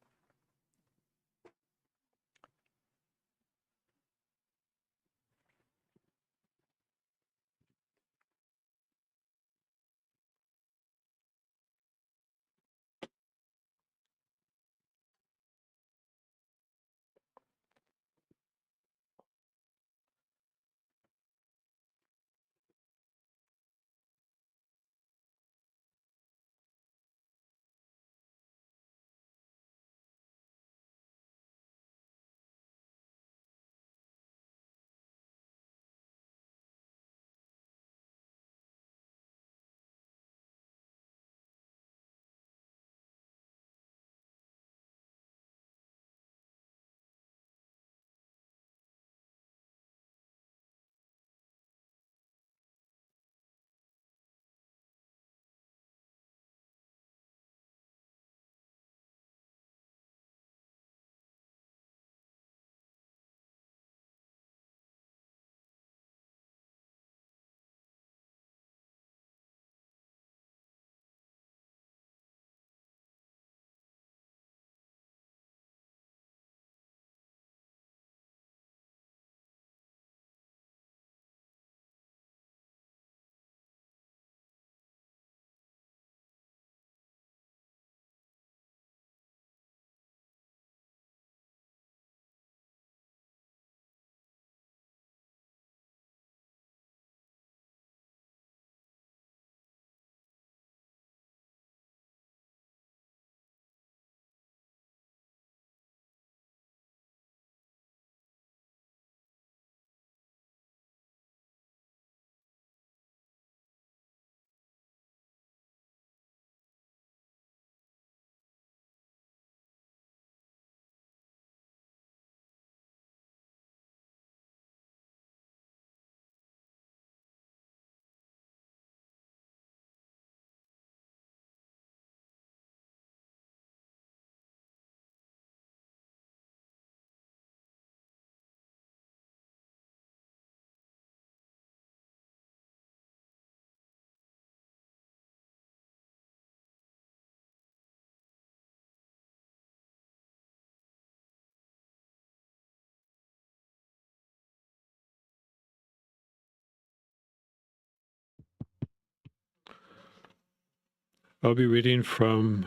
I'll be reading from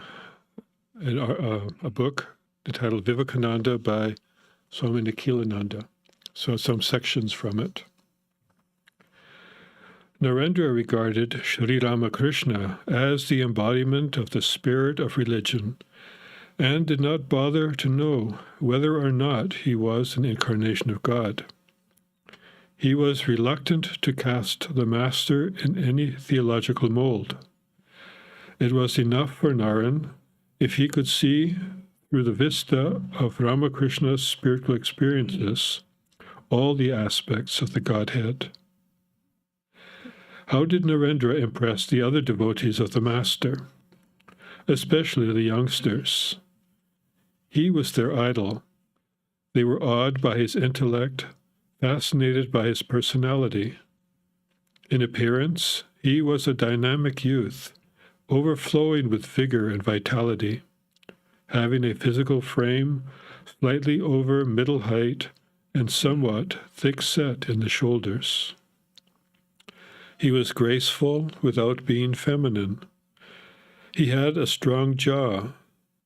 a book entitled Vivekananda by Swami Nikhilananda. So some sections from it. Narendra regarded Sri Ramakrishna as the embodiment of the spirit of religion and did not bother to know whether or not he was an incarnation of God. He was reluctant to cast the master in any theological mold. It was enough for Naren if he could see through the vista of Ramakrishna's spiritual experiences all the aspects of the Godhead. How did Narendra impress the other devotees of the Master, especially the youngsters? He was their idol. They were awed by his intellect, fascinated by his personality. In appearance, he was a dynamic youth, overflowing with vigor and vitality, having a physical frame slightly over middle height and somewhat thick-set in the shoulders. He was graceful without being feminine. He had a strong jaw,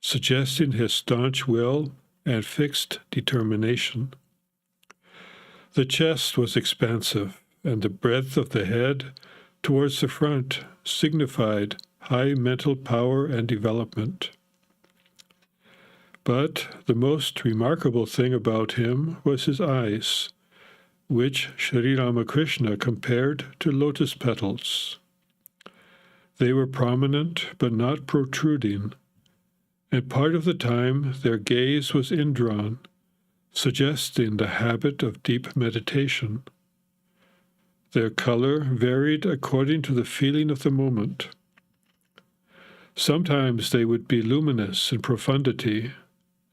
suggesting his staunch will and fixed determination. The chest was expansive, and the breadth of the head towards the front signified high mental power and development. But the most remarkable thing about him was his eyes, which Sri Ramakrishna compared to lotus petals. They were prominent but not protruding, and part of the time their gaze was indrawn, suggesting the habit of deep meditation. Their color varied according to the feeling of the moment. Sometimes they would be luminous in profundity,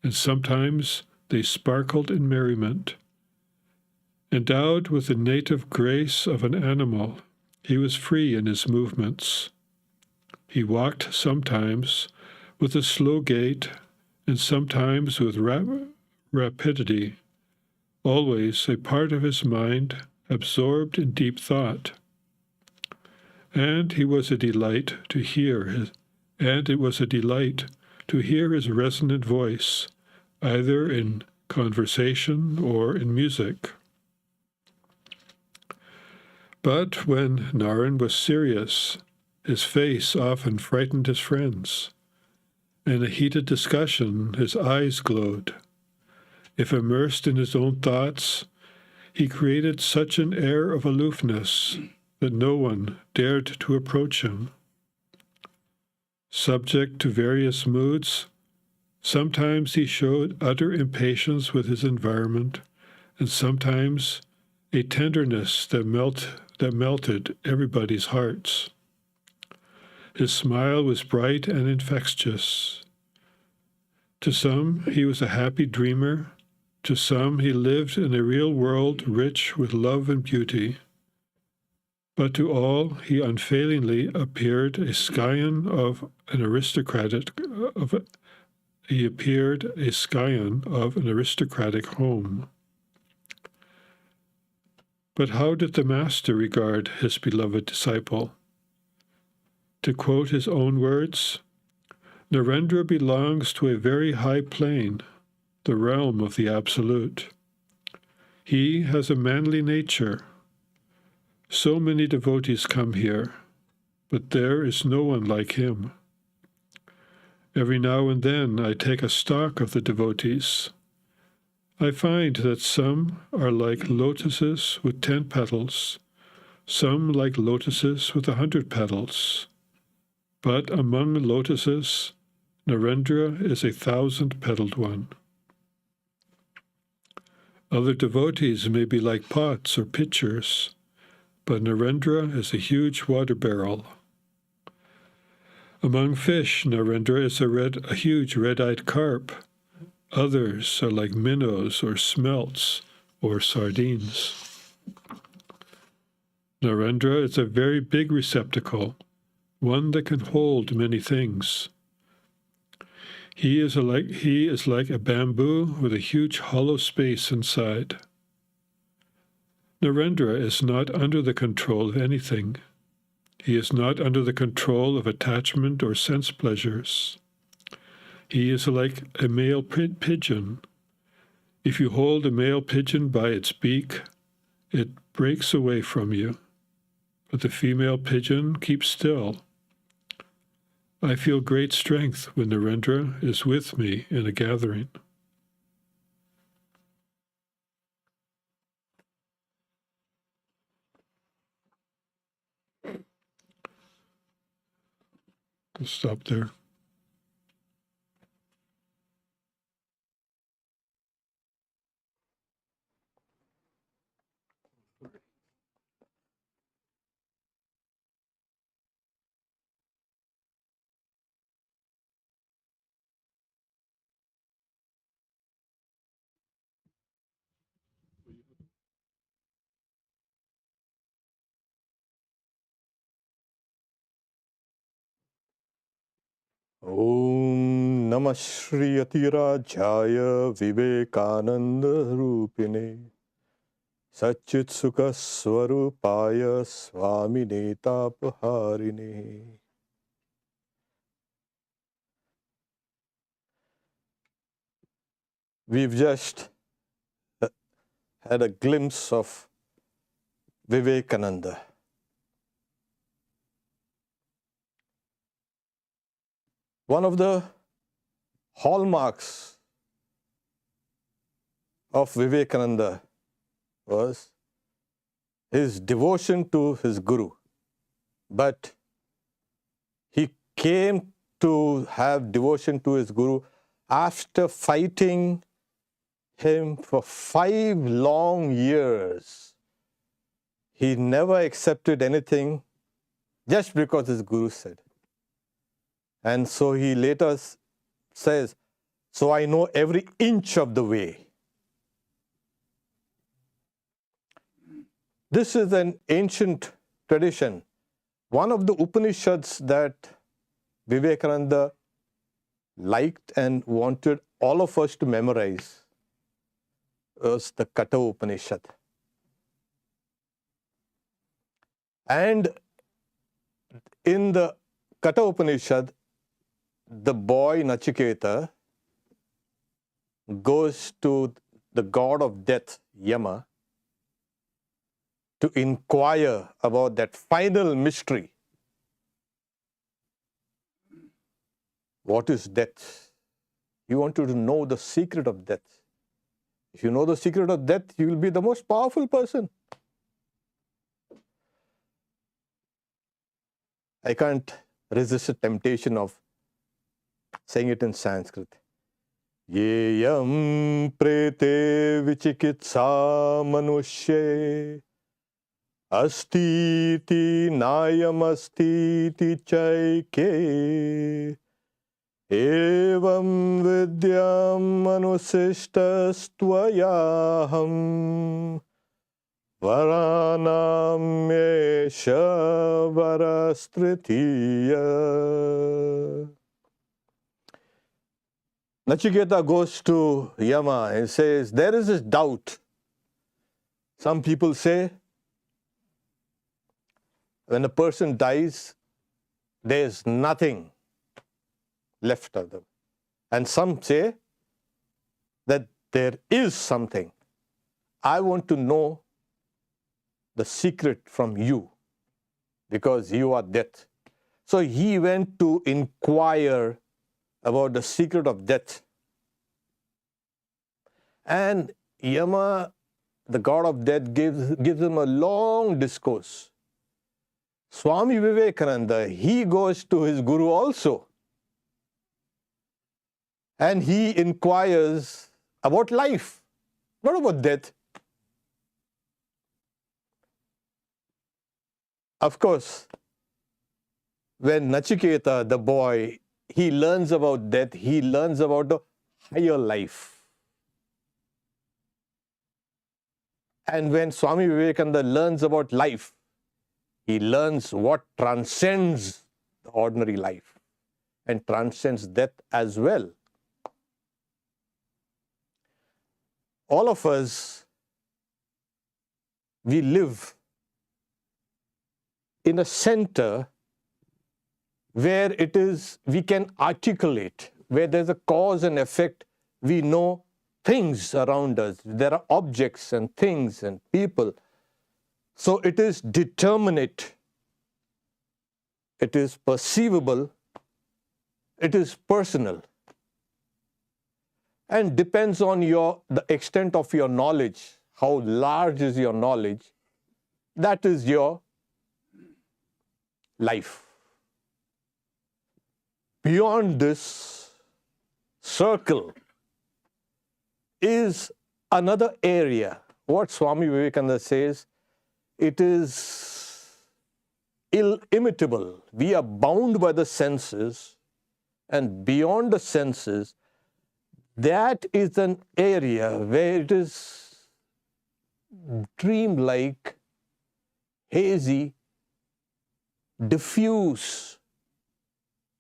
and sometimes they sparkled in merriment. Endowed with the native grace of an animal, he was free in his movements. He walked sometimes with a slow gait and sometimes with rapidity, always a part of his mind absorbed in deep thought. And it was a delight to hear his resonant voice, either in conversation or in music. But when Naren was serious, his face often frightened his friends. In a heated discussion, his eyes glowed. If immersed in his own thoughts, he created such an air of aloofness that no one dared to approach him. Subject to various moods, sometimes he showed utter impatience with his environment, and sometimes a tenderness that melted everybody's hearts. His smile was bright and infectious. To some, he was a happy dreamer. To some, he lived in a real world rich with love and beauty. But to all, he unfailingly appeared a scion of an aristocratic home. But how did the Master regard his beloved disciple? To quote his own words, Narendra belongs to a very high plane, the realm of the Absolute. He has a manly nature. So many devotees come here, but there is no one like him. Every now and then I take a stock of the devotees. I find that some are like lotuses with 10 petals, some like lotuses with 100 petals. But among lotuses, Narendra is 1,000-petaled one. Other devotees may be like pots or pitchers, but Narendra is a huge water barrel. Among fish, Narendra is a huge red-eyed carp. Others are like minnows or smelts or sardines. Narendra is a very big receptacle, one that can hold many things. He is like a bamboo with a huge hollow space inside. Narendra is not under the control of anything. He is not under the control of attachment or sense pleasures. He is like a male pigeon. If you hold a male pigeon by its beak, it breaks away from you, but the female pigeon keeps still. I feel great strength when Narendra is with me in a gathering. I'll stop there. Om Namah Shri Atirajaya Vivekananda Rupine Satchit Sukha Swarupaya Swami Netapaharine. We've just had a glimpse of Vivekananda. One of the hallmarks of Vivekananda was his devotion to his Guru. But he came to have devotion to his Guru after fighting him for 5 long years. He never accepted anything just because his Guru said. And so he later says, so I know every inch of the way. This is an ancient tradition. One of the Upanishads that Vivekananda liked and wanted all of us to memorize was the Katha Upanishad. And in the Katha Upanishad, the boy Nachiketa goes to the god of death, Yama, to inquire about that final mystery. What is death? He wanted to know the secret of death. If you know the secret of death, you will be the most powerful person. I can't resist the temptation of saying it in Sanskrit. Yeyam prete vichikitsa manushye astiti nayam astiti chaike evam vidyam manusishtastvayaham varanam yesha varastritiya. Nachiketa goes to Yama and says, there is this doubt. Some people say, when a person dies, there is nothing left of them. And some say that there is something. I want to know the secret from you, because you are death. So he went to inquire about the secret of death. And Yama, the god of death, gives him a long discourse. Swami Vivekananda, he goes to his Guru also. And he inquires about life, not about death. Of course, when Nachiketa, the boy, he learns about death, he learns about the higher life. And when Swami Vivekananda learns about life, he learns what transcends the ordinary life and transcends death as well. All of us, we live in a center where we can articulate, where there's a cause and effect. We know things around us. There are objects and things and people. So it is determinate. It is perceivable. It is personal. And depends on the extent of your knowledge. How large is your knowledge? That is your life. Beyond this circle is another area. What Swami Vivekananda says, it is illimitable. We are bound by the senses, and beyond the senses, that is an area where it is dreamlike, hazy, diffuse.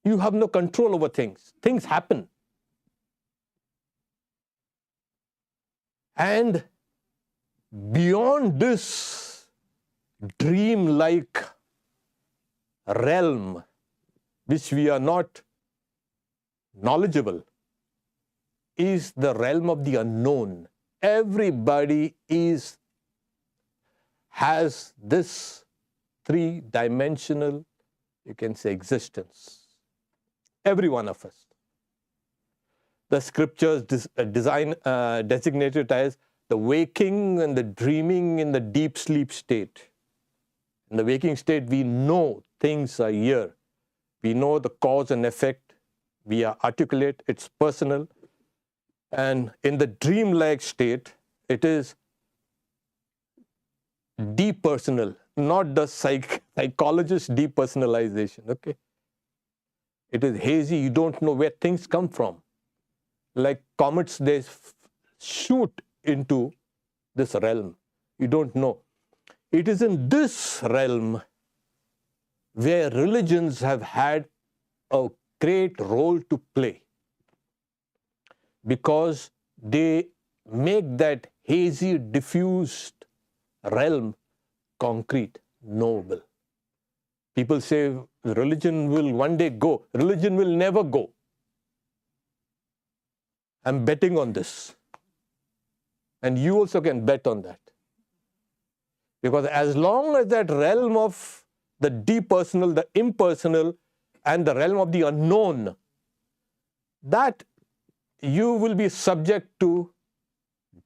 You have no control over things. Things happen. And beyond this dreamlike realm, which we are not knowledgeable, is the realm of the unknown. Everybody has this three-dimensional, you can say, existence. Every one of us. The scriptures designate it as the waking and the dreaming in the deep sleep state. In the waking state, we know things are here. We know the cause and effect. We are articulate. It's personal. And in the dreamlike state, it is depersonal, not the psychologist depersonalization. Okay, it is hazy. You don't know where things come from. Like comets, they shoot into this realm. You don't know. It is in this realm where religions have had a great role to play, because they make that hazy, diffused realm concrete, knowable. People say religion will one day go. Religion will never go. I'm betting on this. And you also can bet on that. Because as long as that realm of the depersonal, the impersonal, and the realm of the unknown, that you will be subject to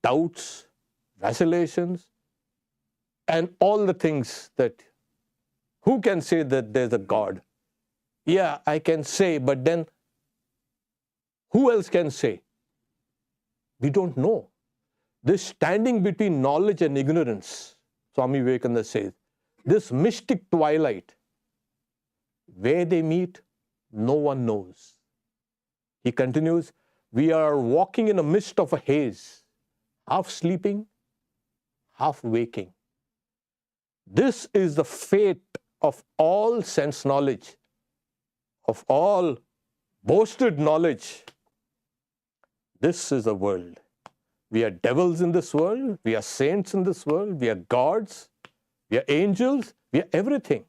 doubts, vacillations, and all the things that, who can say that there's a God? Yeah, I can say, but then who else can say? We don't know. This standing between knowledge and ignorance, Swami Vivekananda says, this mystic twilight, where they meet, no one knows. He continues, we are walking in a mist of a haze, half sleeping, half waking. This is the fate of all sense knowledge, of all boasted knowledge. This is the world. We are devils in this world. We are saints in this world. We are gods. We are angels. We are everything.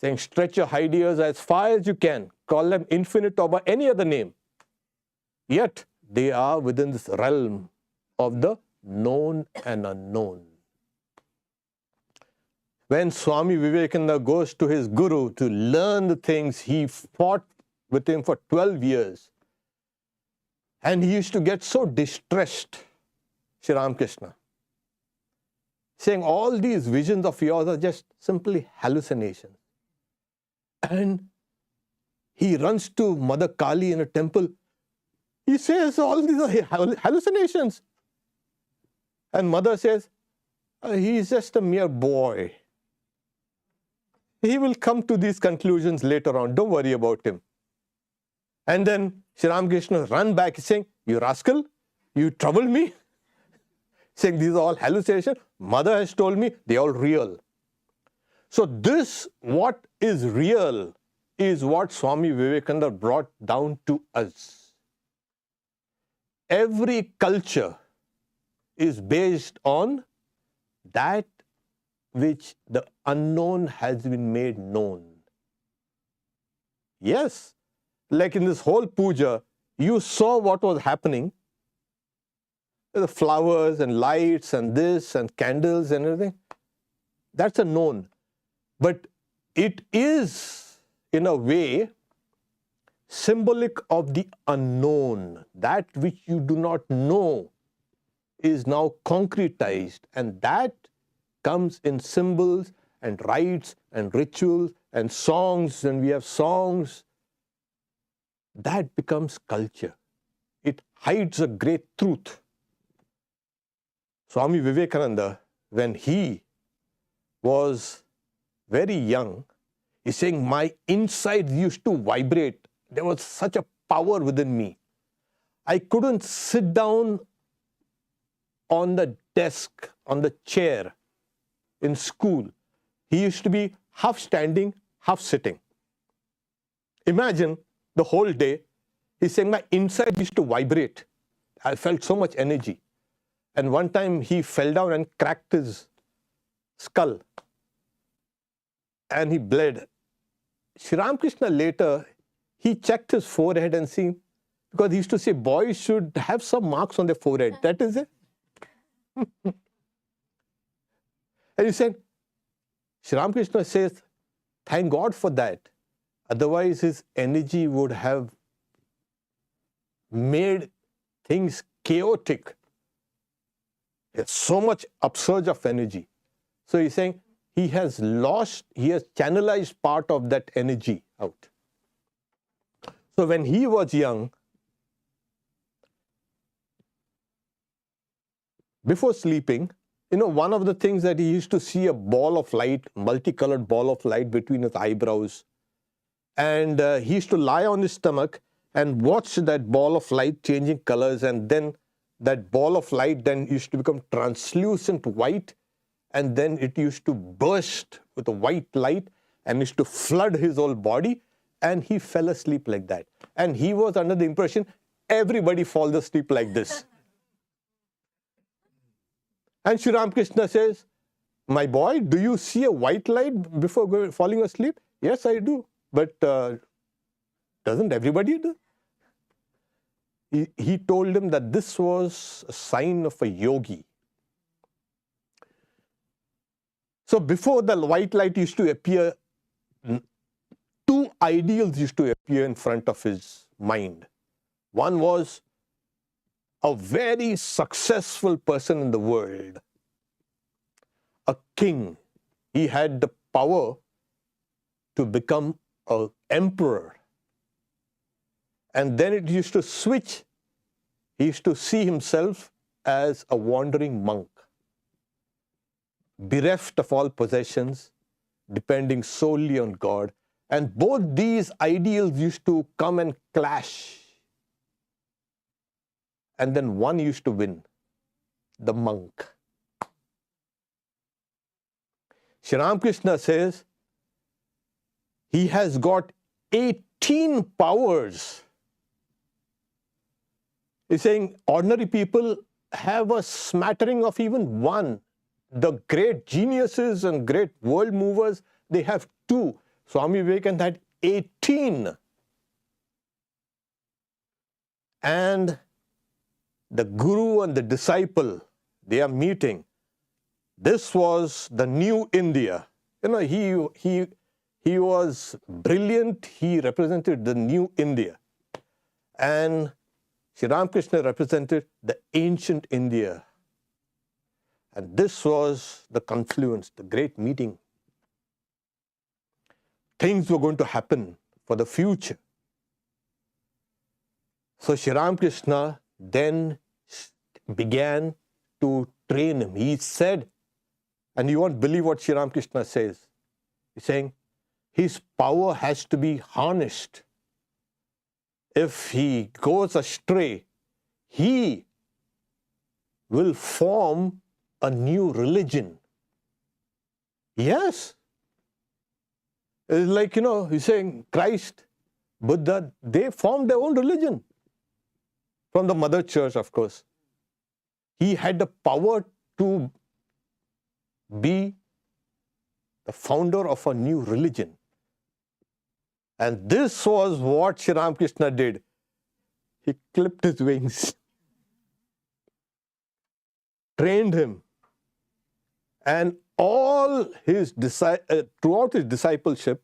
Saying, stretch your ideas as far as you can. Call them infinite or by any other name. Yet, they are within this realm of the known and unknown. When Swami Vivekananda goes to his guru to learn the things, he fought with him for 12 years. And he used to get so distressed, Sri Ramakrishna, saying all these visions of yours are just simply hallucinations. And he runs to Mother Kali in a temple. He says all these are hallucinations. And Mother says, he's just a mere boy. He will come to these conclusions later on. Don't worry about him. And then Sri Ramakrishna run back saying, you rascal, you troubled me. Saying these are all hallucinations. Mother has told me they're all real. So this, what is real, is what Swami Vivekananda brought down to us. Every culture is based on that which the unknown has been made known. Yes, like in this whole puja, you saw what was happening. The flowers and lights and this and candles and everything. That's a known. But it is, in a way, symbolic of the unknown. That which you do not know is now concretized, and that comes in symbols and rites and rituals and songs, and we have songs. That becomes culture. It hides a great truth. Swami Vivekananda, when he was very young, he's saying, my insides used to vibrate. There was such a power within me. I couldn't sit down on the desk, on the chair in school. He used to be half standing, half sitting. Imagine the whole day. He's saying, my inside used to vibrate. I felt so much energy. And one time he fell down and cracked his skull. And he bled. Sri Ramakrishna later, he checked his forehead and seen, because he used to say boys should have some marks on their forehead. That is it. And he said, Sri Ramakrishna says, thank God for that. Otherwise his energy would have made things chaotic. There's so much upsurge of energy. So he's saying he has channelized part of that energy out. So when he was young, before sleeping, one of the things that he used to see a ball of light, multicolored ball of light between his eyebrows. And he used to lie on his stomach and watch that ball of light changing colors, and then that ball of light then used to become translucent white, and then it used to burst with a white light and used to flood his whole body, and he fell asleep like that. And he was under the impression everybody falls asleep like this. And Sri Ramakrishna says, my boy, do you see a white light before falling asleep? Yes, I do. But doesn't everybody do? He told him that this was a sign of a yogi. So before the white light used to appear, two ideals used to appear in front of his mind. One was a very successful person in the world, a king. He had the power to become an emperor. And then it used to switch. He used to see himself as a wandering monk, bereft of all possessions, depending solely on God. And both these ideals used to come and clash. And then one used to win, the monk. Sri Ramakrishna says he has got 18 powers. He's saying ordinary people have a smattering of even one. The great geniuses and great world movers, they have 2. Swami Vivekananda had 18. And the guru and the disciple, they are meeting. This was the new India. He was brilliant. He represented the new India. And Sri Ramakrishna represented the ancient India. And this was the confluence, the great meeting. Things were going to happen for the future. So Sri Ramakrishna then began to train him. He said, and you won't believe what Sri Ramakrishna says. He's saying, his power has to be harnessed. If he goes astray, he will form a new religion. Yes. It's like, he's saying Christ, Buddha, they formed their own religion. From the mother church, of course. He had the power to be the founder of a new religion. And this was what Sri Ramakrishna did. He clipped his wings, trained him, and all his throughout his discipleship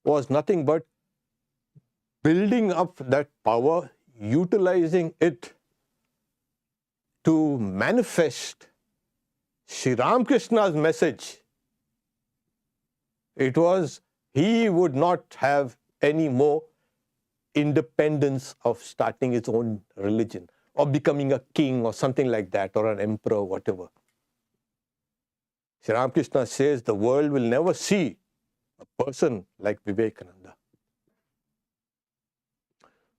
was nothing but building up that power, utilizing it to manifest Sri Ramakrishna's message. It was, he would not have any more independence of starting his own religion or becoming a king or something like that, or an emperor, whatever. Sri Ramakrishna says the world will never see a person like Vivekananda.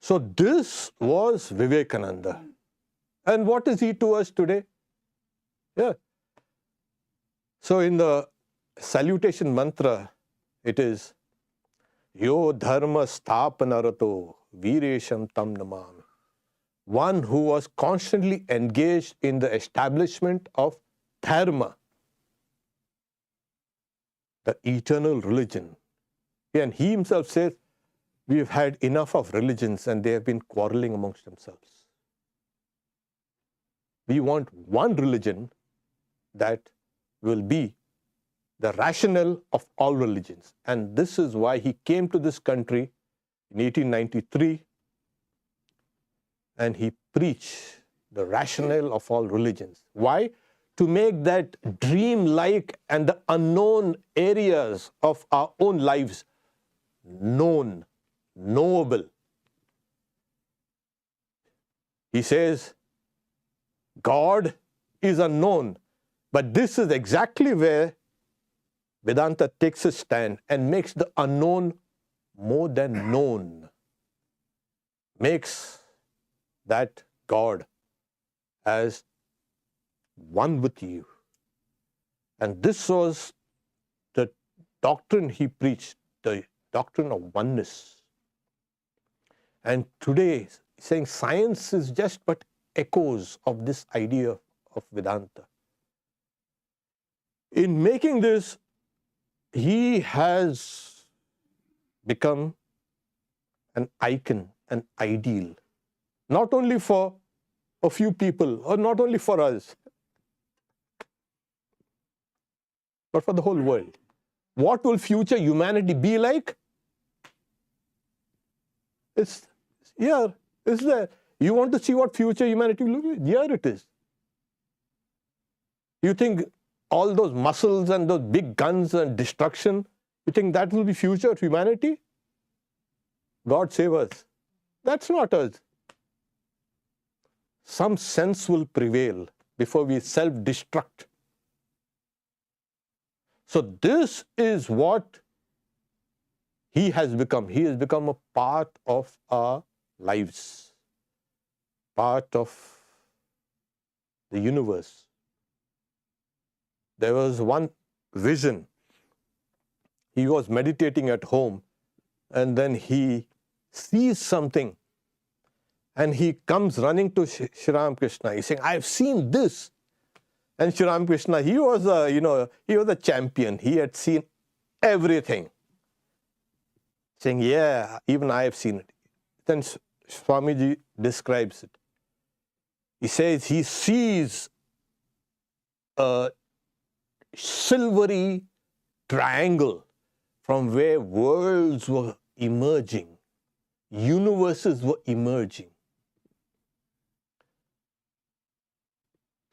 So this was Vivekananda. And what is he to us today? Yeah. So in the salutation mantra, it is Yo dharma sthapanarato viresham tam namami. One who was constantly engaged in the establishment of dharma, the eternal religion. And he himself says, we've had enough of religions and they have been quarreling amongst themselves. We want one religion that will be the rationale of all religions. And this is why he came to this country in 1893 and he preached the rationale of all religions. Why? To make that dream-like and the unknown areas of our own lives known, knowable. He says, God is unknown, but this is exactly where Vedanta takes a stand and makes the unknown more than known. Makes that God as one with you. And this was the doctrine he preached, the doctrine of oneness. And today, saying science is just but echoes of this idea of Vedanta. In making this, he has become an icon, an ideal, not only for a few people or not only for us, but for the whole world. What will future humanity be like? It's here, it's there. You want to see what future humanity will look like? Here it is. You think all those muscles and those big guns and destruction, you think that will be future humanity? God save us. That's not us. Some sense will prevail before we self-destruct. So this is what he has become. He has become a part of our lives, part of the universe. There was one vision. He was meditating at home and then he sees something and he comes running to Sri Ramakrishna. He's saying, I've seen this. And Sri Ramakrishna, he was a champion. He had seen everything. Saying, yeah, even I have seen it. Then Swamiji describes it. He says he sees a silvery triangle from where worlds were emerging, universes were emerging.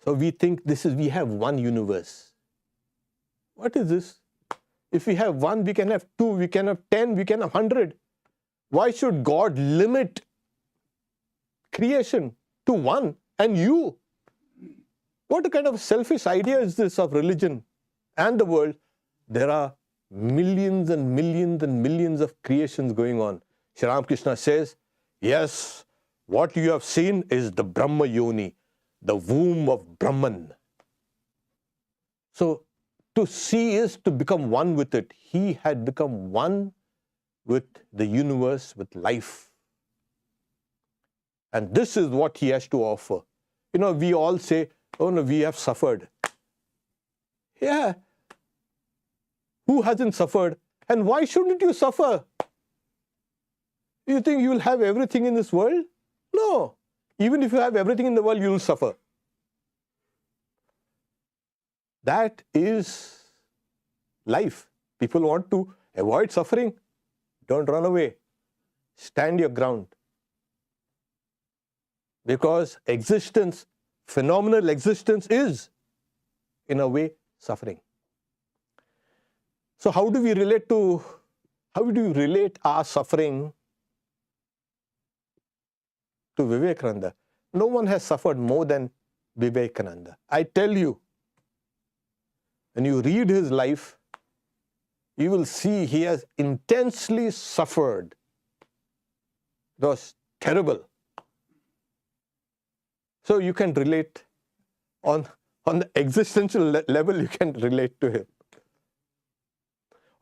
So we think we have one universe. What is this? If we have one, we can have two, we can have 10, we can have 100. Why should God limit creation to one and you? What kind of selfish idea is this of religion and the world? There are millions and millions and millions of creations going on. Sri Ramakrishna says, yes, what you have seen is the Brahma Yoni, the womb of Brahman. So to see is to become one with it. He had become one with the universe, with life. And this is what he has to offer. You know, we all say, oh no, we have suffered. Yeah. Who hasn't suffered? And why shouldn't you suffer? You think you will have everything in this world? No. Even if you have everything in the world, you will suffer. That is life. People want to avoid suffering. Don't run away. Stand your ground. Because existence, phenomenal existence is, in a way, suffering. So how do we relate our suffering to Vivekananda? No one has suffered more than Vivekananda. I tell you, when you read his life, you will see he has intensely suffered. It was terrible. So you can relate on the existential level, you can relate to him.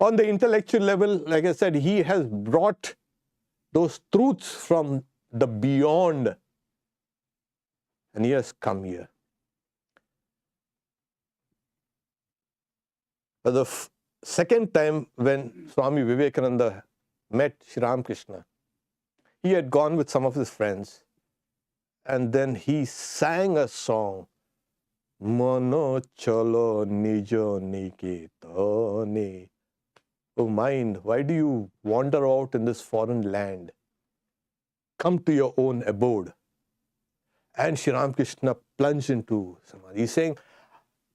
On the intellectual level, like I said, he has brought those truths from the beyond, and he has come here. For the second time when Swami Vivekananda met Sri Ramakrishna, he had gone with some of his friends, and then he sang a song, Mano chalo nijo nikitane. Oh mind, why do you wander out in this foreign land? Come to your own abode. And Sri Ramakrishna plunged into samadhi. He's saying,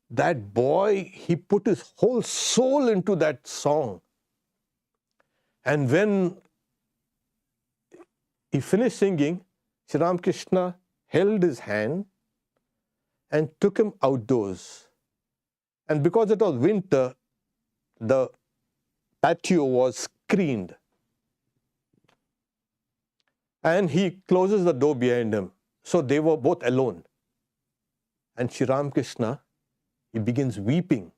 that boy, he put his whole soul into that song. And when he finished singing, Sri Ramakrishna held his hand and took him outdoors. And because it was winter, the patio was screened. And he closes the door behind him. So they were both alone. And Sri Ramakrishna, he begins weeping,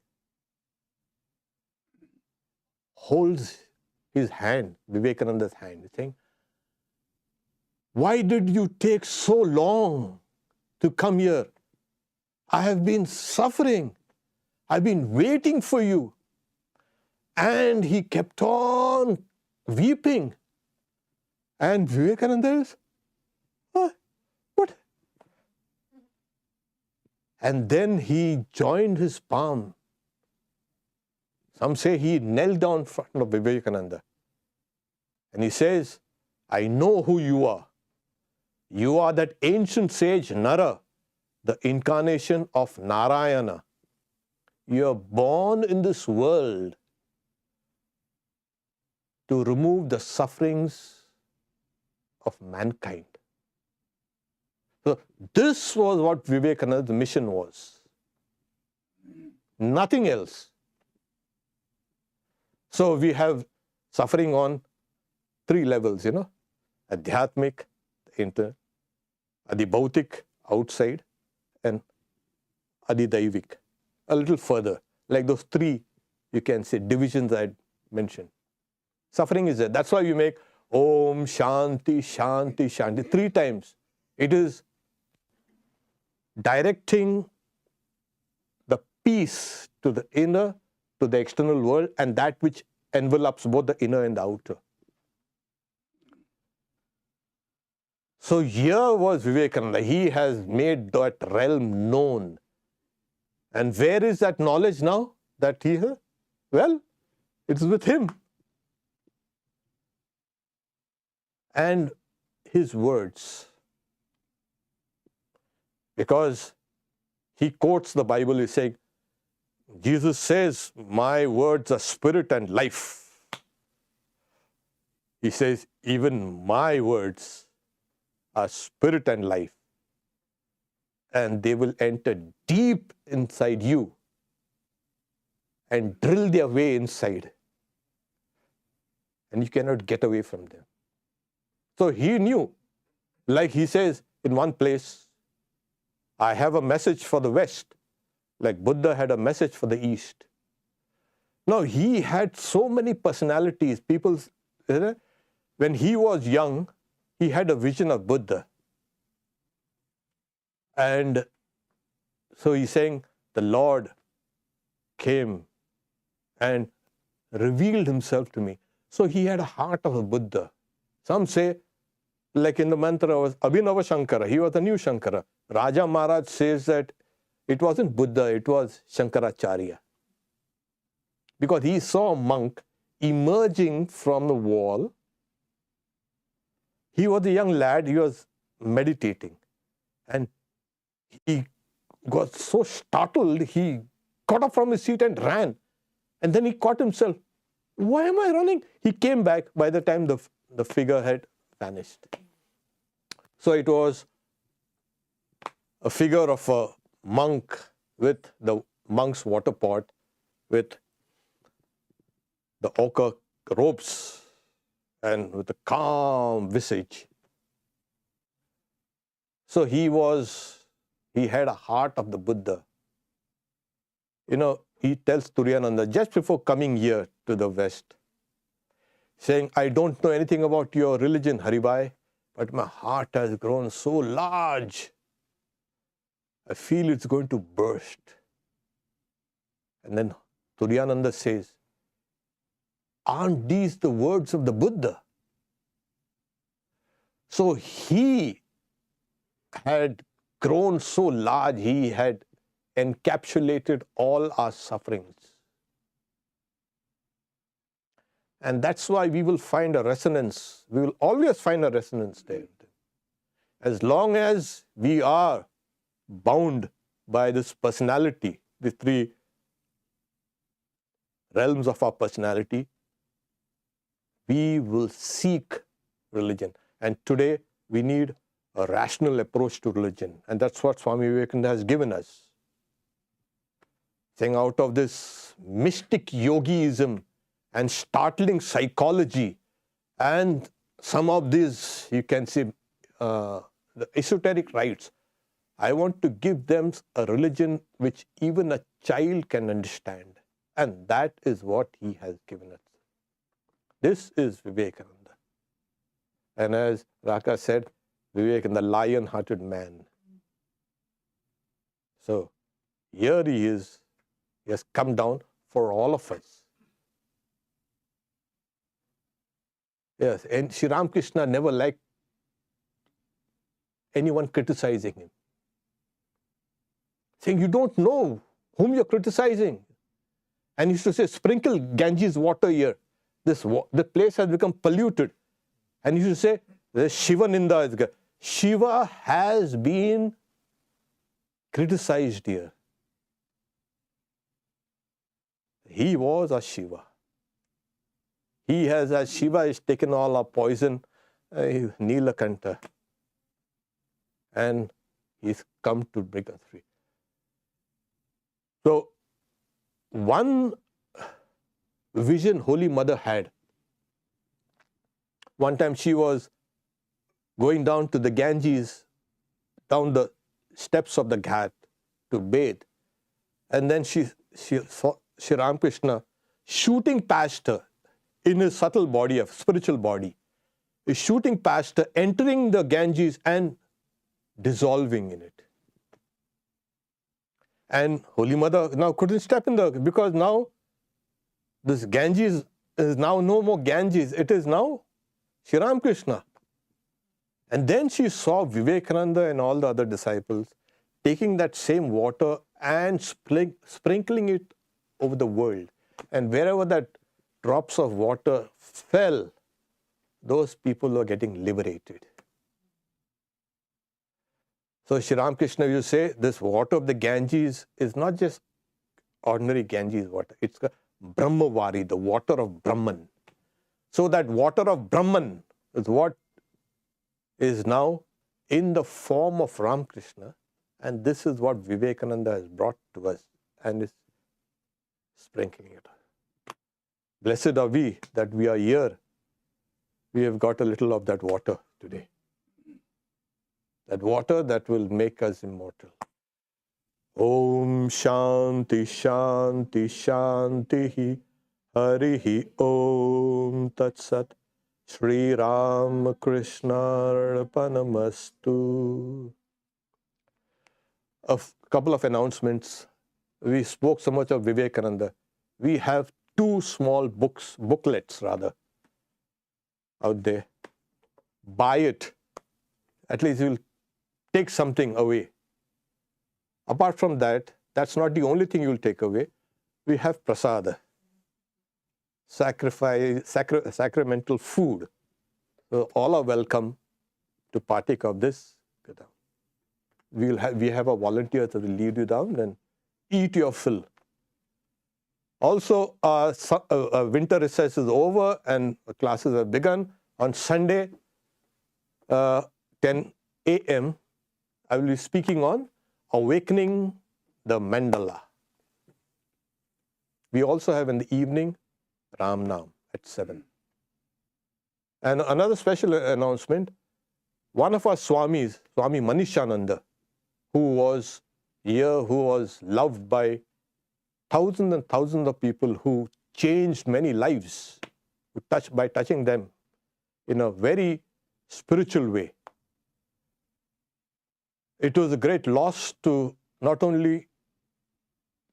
holds his hand, Vivekananda's hand, saying, why did you take so long to come here? I have been suffering. I've been waiting for you. And he kept on weeping. And Vivekananda is, what? And then he joined his palm. Some say he knelt down in front of Vivekananda. And he says, I know who you are. You are that ancient sage Nara, the incarnation of Narayana. You are born in this world to remove the sufferings of mankind. So this was what Vivekananda's mission was. Nothing else. So we have suffering on three levels, Adhyatmic, inter, Adibhautik, outside, and Adidaivik, a little further. Like those three, you can say, divisions I mentioned. Suffering is there. That's why we make Om Shanti, Shanti, Shanti 3 times. It is directing the peace to the inner, to the external world, and that which envelops both the inner and the outer. So here was Vivekananda. He has made that realm known. And where is that knowledge now that he has? Well, it's with him. And his words. Because he quotes the Bible, he's saying, Jesus says, my words are spirit and life. He says, even my words are spirit and life. And they will enter deep inside you and drill their way inside. And you cannot get away from them. So he knew, like he says in one place, I have a message for the West, like Buddha had a message for the East. Now he had so many personalities. People, when he was young, he had a vision of Buddha. And so he's saying the Lord came and revealed himself to me. So he had a heart of a Buddha. Some say, like in the mantra was Abhinava Shankara, he was a new Shankara. Raja Maharaj says that it wasn't Buddha, it was Shankaracharya. Because he saw a monk emerging from the wall. He was a young lad, he was meditating. And he got so startled, he got up from his seat and ran. And then he caught himself. Why am I running? He came back by the time the figure had vanished. So it was a figure of a monk with the monk's water pot, with the ochre robes and with a calm visage. So he had a heart of the Buddha. You know, he tells Turyananda just before coming here to the West, saying, I don't know anything about your religion, Haribhai, but my heart has grown so large. I feel it's going to burst. And then Turyananda says, aren't these the words of the Buddha? So he had grown so large, he had encapsulated all our sufferings. And that's why we will find a resonance. We will always find a resonance there. As long as we are bound by this personality, the three realms of our personality, we will seek religion. And today we need a rational approach to religion. And that's what Swami Vivekananda has given us. Saying out of this mystic yogiism and startling psychology and some of these, you can see, the esoteric rites, I want to give them a religion which even a child can understand. And that is what he has given us. This is Vivekananda. And as Raka said, Vivekananda, the lion-hearted man. So here he is. He has come down for all of us. Yes, and Sri Ramakrishna never liked anyone criticizing him. Saying, you don't know whom you're criticizing. And he used to say, sprinkle Ganges water here. The place has become polluted. And he used to say, there's Shiva Ninda is good. Shiva has been criticized here. He was a Shiva. He has, as Shiva has taken all our poison, Nilakanta. And he's come to break us free. So, one vision Holy Mother had. One time she was going down to the Ganges, down the steps of the Ghat to bathe. And then she saw Sri Ramakrishna shooting past her in his subtle body, a spiritual body. Is shooting past her, entering the Ganges and dissolving in it. And Holy Mother now couldn't step in because now this Ganges is now no more Ganges. It is now Sri Ramakrishna. And then she saw Vivekananda and all the other disciples taking that same water and sprinkling it over the world. And wherever that drops of water fell, those people were getting liberated. So Sri Ramakrishna, you say, this water of the Ganges is not just ordinary Ganges water. It's Brahmavari, the water of Brahman. So that water of Brahman is what is now in the form of Ramakrishna. And this is what Vivekananda has brought to us and is sprinkling it. Blessed are we that we are here. We have got a little of that water today. That water that will make us immortal. Om Shanti Shanti Shanti Harihi Om Tat Sat Shri Ram Krishna Arpanamastu. A couple of announcements. We spoke so much of Vivekananda. We have 2 small booklets rather, out there. Buy it. At least you'll take something away. Apart from that, that's not the only thing you'll take away. We have prasada, sacramental food. So all are welcome to partake of this. We have a volunteer that will lead you down and eat your fill. Also, winter recess is over and classes have begun. On Sunday, 10 a.m., I will be speaking on awakening the mandala. We also have in the evening Ram Nam at 7. And another special announcement, one of our Swamis, Swami Manishananda, who was here, who was loved by thousands and thousands of people, who changed many lives by touching them in a very spiritual way. It was a great loss to not only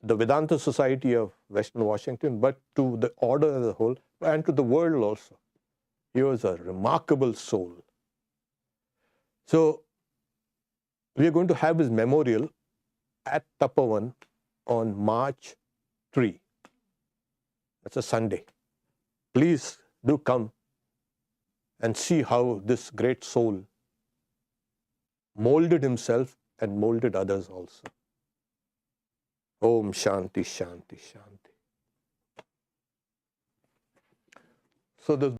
the Vedanta Society of Western Washington, but to the order as a whole and to the world also. He was a remarkable soul. So we are going to have his memorial at Tapavan on March 3. That's a Sunday. Please do come and see how this great soul molded himself and molded others also. Om Shanti, Shanti, Shanti. So the